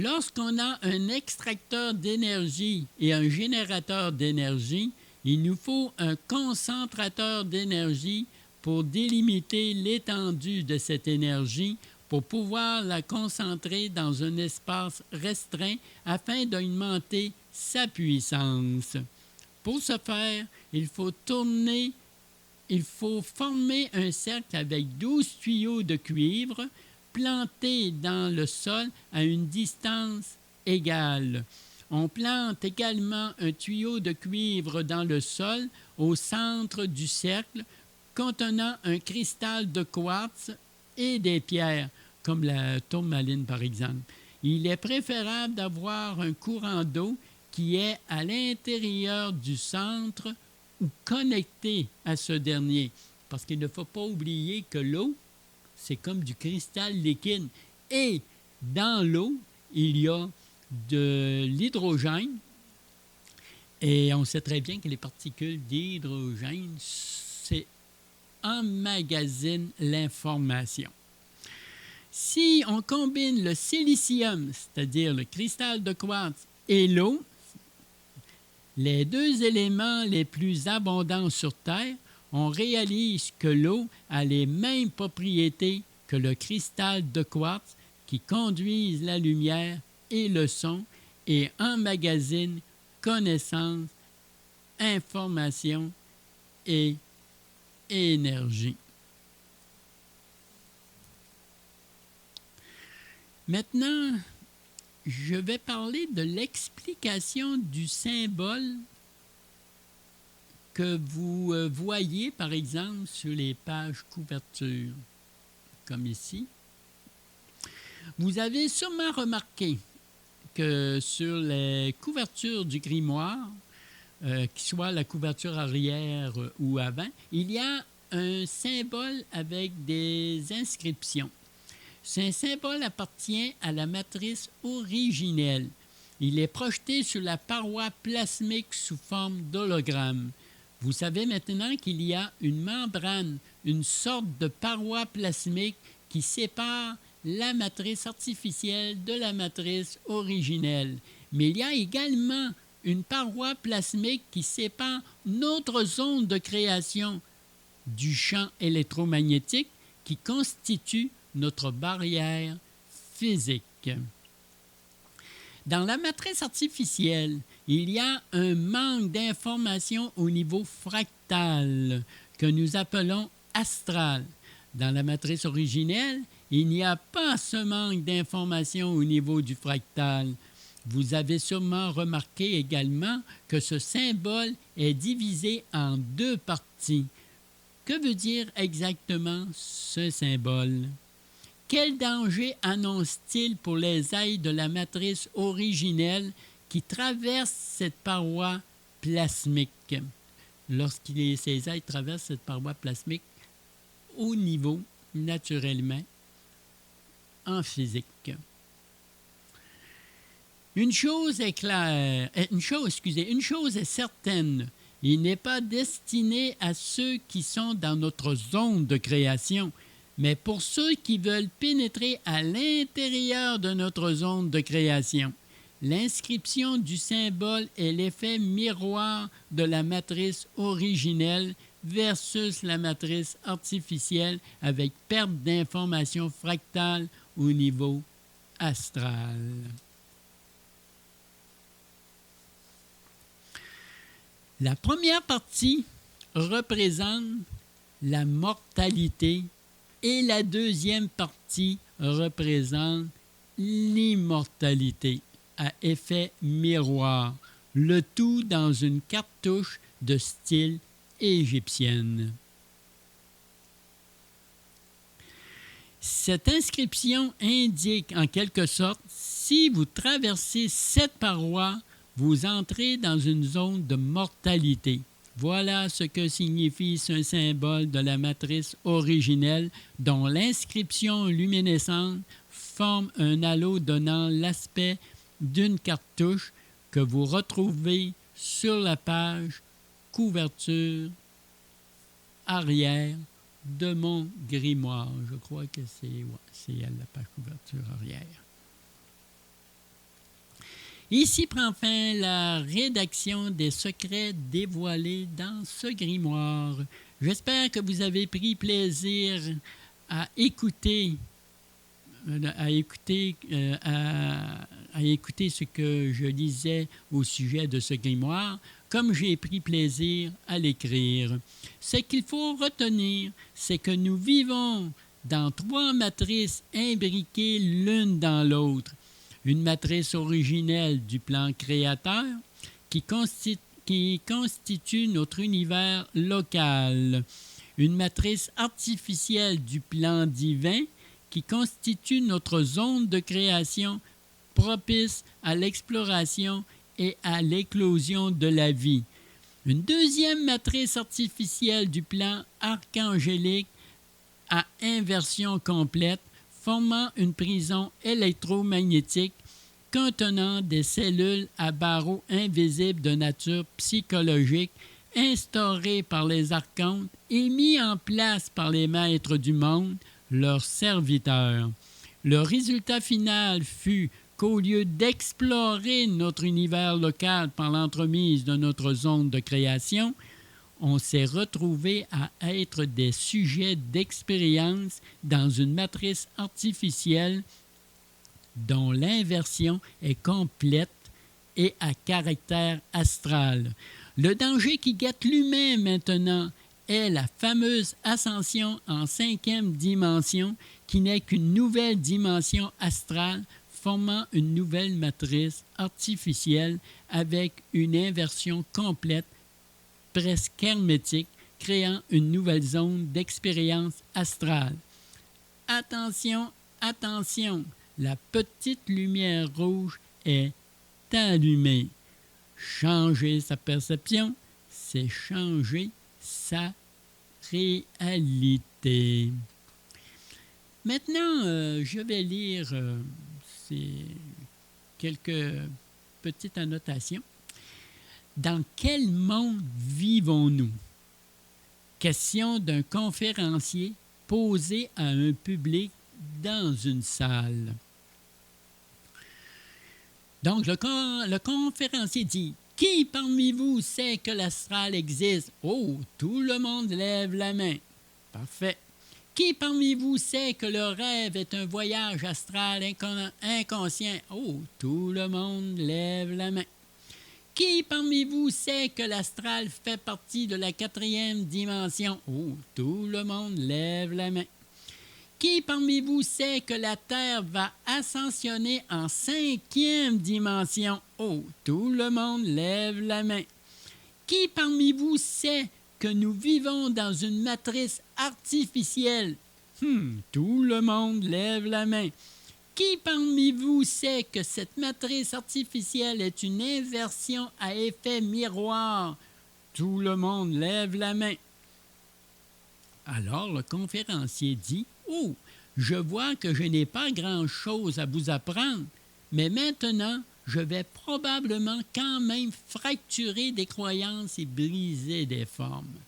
Lorsqu'on a un extracteur d'énergie et un générateur d'énergie, il nous faut un concentrateur d'énergie pour délimiter l'étendue de cette énergie pour pouvoir la concentrer dans un espace restreint afin d'augmenter sa puissance. Pour ce faire, il faut former un cercle avec 12 tuyaux de cuivre plantés dans le sol à une distance égale. On plante également un tuyau de cuivre dans le sol au centre du cercle contenant un cristal de quartz et des pierres, comme la tourmaline par exemple. Il est préférable d'avoir un courant d'eau qui est à l'intérieur du centre ou connecté à ce dernier. Parce qu'il ne faut pas oublier que l'eau, c'est comme du cristal liquide. Et dans l'eau, il y a de l'hydrogène. Et on sait très bien que les particules d'hydrogène, c'est emmagasinent l'information. Si on combine le silicium, c'est-à-dire le cristal de quartz, et l'eau, les deux éléments les plus abondants sur Terre, on réalise que l'eau a les mêmes propriétés que le cristal de quartz qui conduisent la lumière et le son et emmagasinent connaissances, informations et énergie. Maintenant, je vais parler de l'explication du symbole que vous voyez, par exemple, sur les pages couverture, comme ici. Vous avez sûrement remarqué que sur les couvertures du grimoire, qu'il soit la couverture arrière ou avant, il y a un symbole avec des inscriptions. Ce symbole appartient à la matrice originelle. Il est projeté sur la paroi plasmique sous forme d'hologramme. Vous savez maintenant qu'il y a une membrane, une sorte de paroi plasmique qui sépare la matrice artificielle de la matrice originelle. Mais il y a également une paroi plasmique qui sépare notre zone de création du champ électromagnétique qui constitue notre barrière physique. Dans la matrice artificielle, il y a un manque d'informations au niveau fractal que nous appelons astral. Dans la matrice originelle, il n'y a pas ce manque d'informations au niveau du fractal. Vous avez sûrement remarqué également que ce symbole est divisé en deux parties. Que veut dire exactement ce symbole? Quel danger annonce-t-il pour les êtres de la matrice originelle qui traversent cette paroi plasmique? Lorsque ces êtres traversent cette paroi plasmique au niveau, naturellement, en physique. Une chose est certaine, il n'est pas destiné à ceux qui sont dans notre zone de création, mais pour ceux qui veulent pénétrer à l'intérieur de notre zone de création. L'inscription du symbole est l'effet miroir de la matrice originelle versus la matrice artificielle avec perte d'informations fractales au niveau astral. La première partie représente la mortalité et la deuxième partie représente l'immortalité à effet miroir, le tout dans une cartouche de style égyptienne. Cette inscription indique en quelque sorte, si vous traversez cette paroi, vous entrez dans une zone de mortalité. Voilà ce que signifie ce symbole de la matrice originelle dont l'inscription luminescente forme un halo donnant l'aspect d'une cartouche que vous retrouvez sur la page couverture arrière de mon grimoire. Je crois que c'est la page couverture arrière. Ici prend fin la rédaction des secrets dévoilés dans ce grimoire. J'espère que vous avez pris plaisir à écouter, à écouter, à écouter ce que je lisais au sujet de ce grimoire, comme j'ai pris plaisir à l'écrire. Ce qu'il faut retenir, c'est que nous vivons dans 3 matrices imbriquées l'une dans l'autre. Une matrice originelle du plan créateur qui constitue notre univers local. Une matrice artificielle du plan divin qui constitue notre zone de création propice à l'exploration et à l'éclosion de la vie. Une deuxième matrice artificielle du plan archangélique à inversion complète, formant une prison électromagnétique contenant des cellules à barreaux invisibles de nature psychologique instaurées par les archontes et mis en place par les maîtres du monde, leurs serviteurs. Le résultat final fut qu'au lieu d'explorer notre univers local par l'entremise de notre zone de création, on s'est retrouvé à être des sujets d'expérience dans une matrice artificielle dont l'inversion est complète et à caractère astral. Le danger qui guette l'humain maintenant est la fameuse ascension en 5e dimension qui n'est qu'une nouvelle dimension astrale formant une nouvelle matrice artificielle avec une inversion complète presque hermétique, créant une nouvelle zone d'expérience astrale. Attention, attention, la petite lumière rouge est allumée. Changer sa perception, c'est changer sa réalité. Maintenant, je vais lire quelques petites annotations. Dans quel monde vivons-nous? Question d'un conférencier posé à un public dans une salle. Donc, le conférencier dit « Qui parmi vous sait que l'astral existe? » Oh, tout le monde lève la main. Parfait. Qui parmi vous sait que le rêve est un voyage astral inconscient? Oh, tout le monde lève la main. Qui parmi vous sait que l'astral fait partie de la 4e dimension? Oh, tout le monde lève la main. Qui parmi vous sait que la Terre va ascensionner en 5e dimension? Oh, tout le monde lève la main. Qui parmi vous sait que nous vivons dans une matrice artificielle? Tout le monde lève la main. Qui parmi vous sait que cette matrice artificielle est une inversion à effet miroir? Tout le monde lève la main. Alors le conférencier dit « Oh, je vois que je n'ai pas grand-chose à vous apprendre, mais maintenant, je vais probablement quand même fracturer des croyances et briser des formes.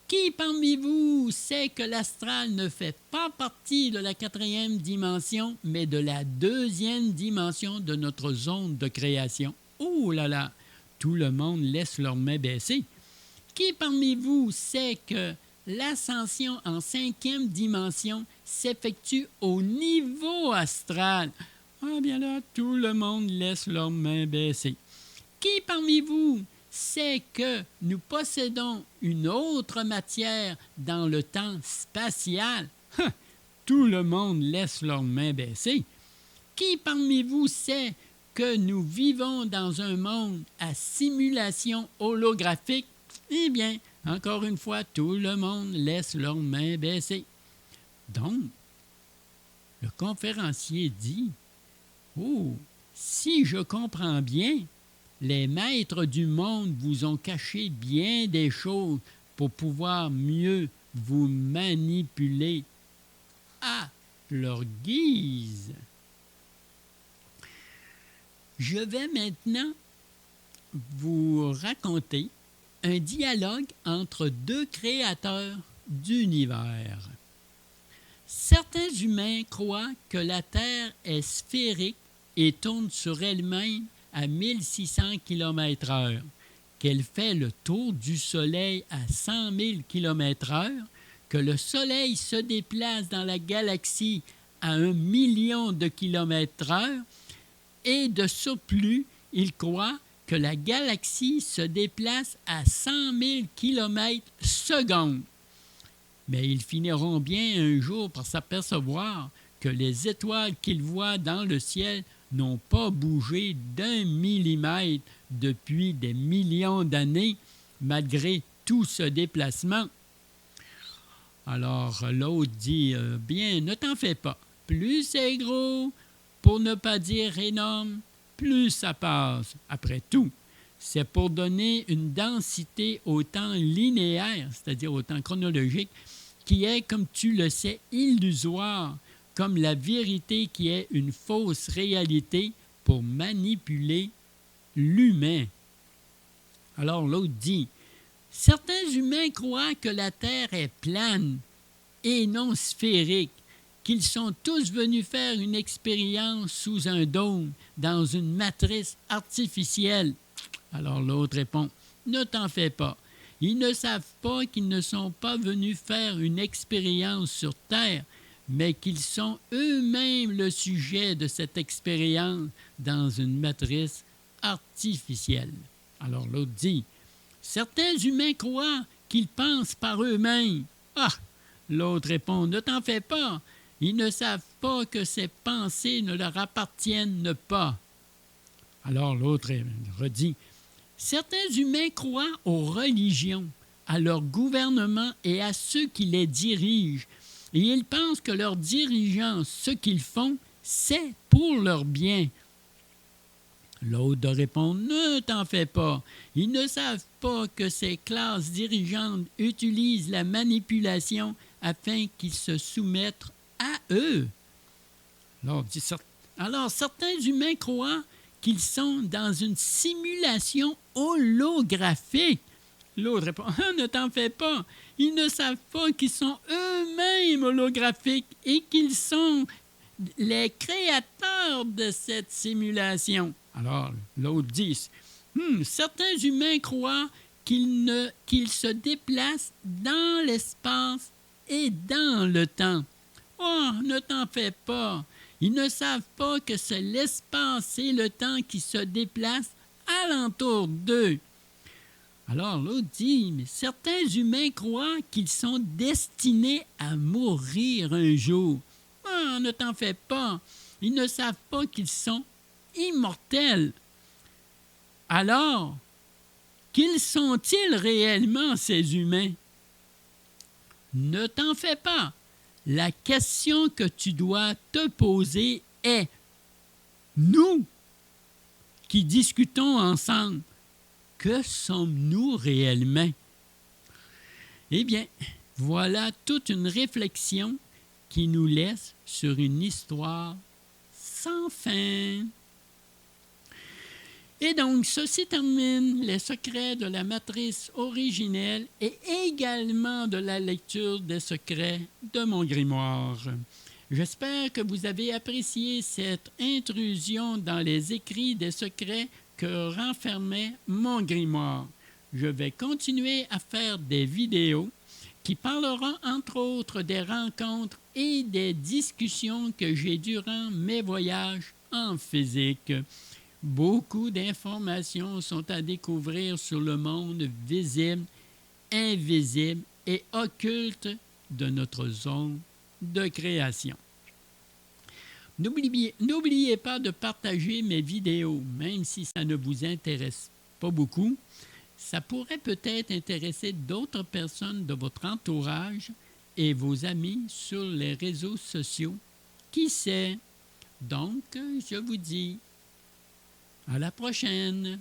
Qui parmi vous sait que l'astral ne fait pas partie de la 4e dimension, mais de la 2e dimension de notre zone de création? Oh là là! Tout le monde laisse leurs mains baissées. Qui parmi vous sait que l'ascension en 5e dimension s'effectue au niveau astral? Ah bien là, tout le monde laisse leurs mains baissées. Qui parmi vous sait que nous possédons une autre matière dans le temps spatial? Tout le monde laisse leurs mains baissées. Qui parmi vous sait que nous vivons dans un monde à simulation holographique? Eh bien, encore une fois, tout le monde laisse leurs mains baissées. Donc, le conférencier dit « Oh, si je comprends bien, les maîtres du monde vous ont caché bien des choses pour pouvoir mieux vous manipuler à leur guise. » Je vais maintenant vous raconter un dialogue entre 2 créateurs d'univers. Certains humains croient que la Terre est sphérique et tourne sur elle-même à 1600 km/h, qu'elle fait le tour du Soleil à 100 000 km/h, que le Soleil se déplace dans la galaxie à 1 million de km/h, et de surplus, il croit que la galaxie se déplace à 100 000 km/s. Mais ils finiront bien un jour par s'apercevoir que les étoiles qu'ils voient dans le ciel n'ont pas bougé d'1 millimètre depuis des millions d'années, malgré tout ce déplacement. Alors l'autre dit, bien, ne t'en fais pas. Plus c'est gros, pour ne pas dire énorme, plus ça passe. Après tout, c'est pour donner une densité au temps linéaire, c'est-à-dire au temps chronologique, qui est, comme tu le sais, illusoire, comme la vérité qui est une fausse réalité pour manipuler l'humain. Alors l'autre dit, certains humains croient que la Terre est plane et non sphérique, qu'ils sont tous venus faire une expérience sous un dôme, dans une matrice artificielle. Alors l'autre répond, ne t'en fais pas. Ils ne savent pas qu'ils ne sont pas venus faire une expérience sur Terre, mais qu'ils sont eux-mêmes le sujet de cette expérience dans une matrice artificielle. Alors l'autre dit, certains humains croient qu'ils pensent par eux-mêmes. Ah! L'autre répond, ne t'en fais pas. Ils ne savent pas que ces pensées ne leur appartiennent pas. Alors l'autre redit, certains humains croient aux religions, à leur gouvernement et à ceux qui les dirigent. Et ils pensent que leurs dirigeants, ce qu'ils font, c'est pour leur bien. L'autre répond, ne t'en fais pas. Ils ne savent pas que ces classes dirigeantes utilisent la manipulation afin qu'ils se soumettent à eux. Alors certains humains croient qu'ils sont dans une simulation holographique. L'autre répond, ne t'en fais pas. Ils ne savent pas qu'ils sont eux-mêmes holographiques et qu'ils sont les créateurs de cette simulation. Alors, l'autre dit, certains humains croient qu'ils se déplacent dans l'espace et dans le temps. Oh, ne t'en fais pas. Ils ne savent pas que c'est l'espace et le temps qui se déplacent alentour d'eux. Alors l'autre dit, mais certains humains croient qu'ils sont destinés à mourir un jour. Oh, ne t'en fais pas. Ils ne savent pas qu'ils sont immortels. Alors, qu'ils sont-ils réellement, ces humains? Ne t'en fais pas. La question que tu dois te poser est, nous qui discutons ensemble, que sommes-nous réellement? Eh bien, voilà toute une réflexion qui nous laisse sur une histoire sans fin. Et donc, ceci termine les secrets de la matrice originelle et également de la lecture des secrets de mon grimoire. J'espère que vous avez apprécié cette intrusion dans les écrits des secrets que renfermait mon grimoire. Je vais continuer à faire des vidéos qui parleront entre autres des rencontres et des discussions que j'ai durant mes voyages en physique. Beaucoup d'informations sont à découvrir sur le monde visible, invisible et occulte de notre zone de création. N'oubliez pas de partager mes vidéos, même si ça ne vous intéresse pas beaucoup. Ça pourrait peut-être intéresser d'autres personnes de votre entourage et vos amis sur les réseaux sociaux. Qui sait? Donc, je vous dis à la prochaine!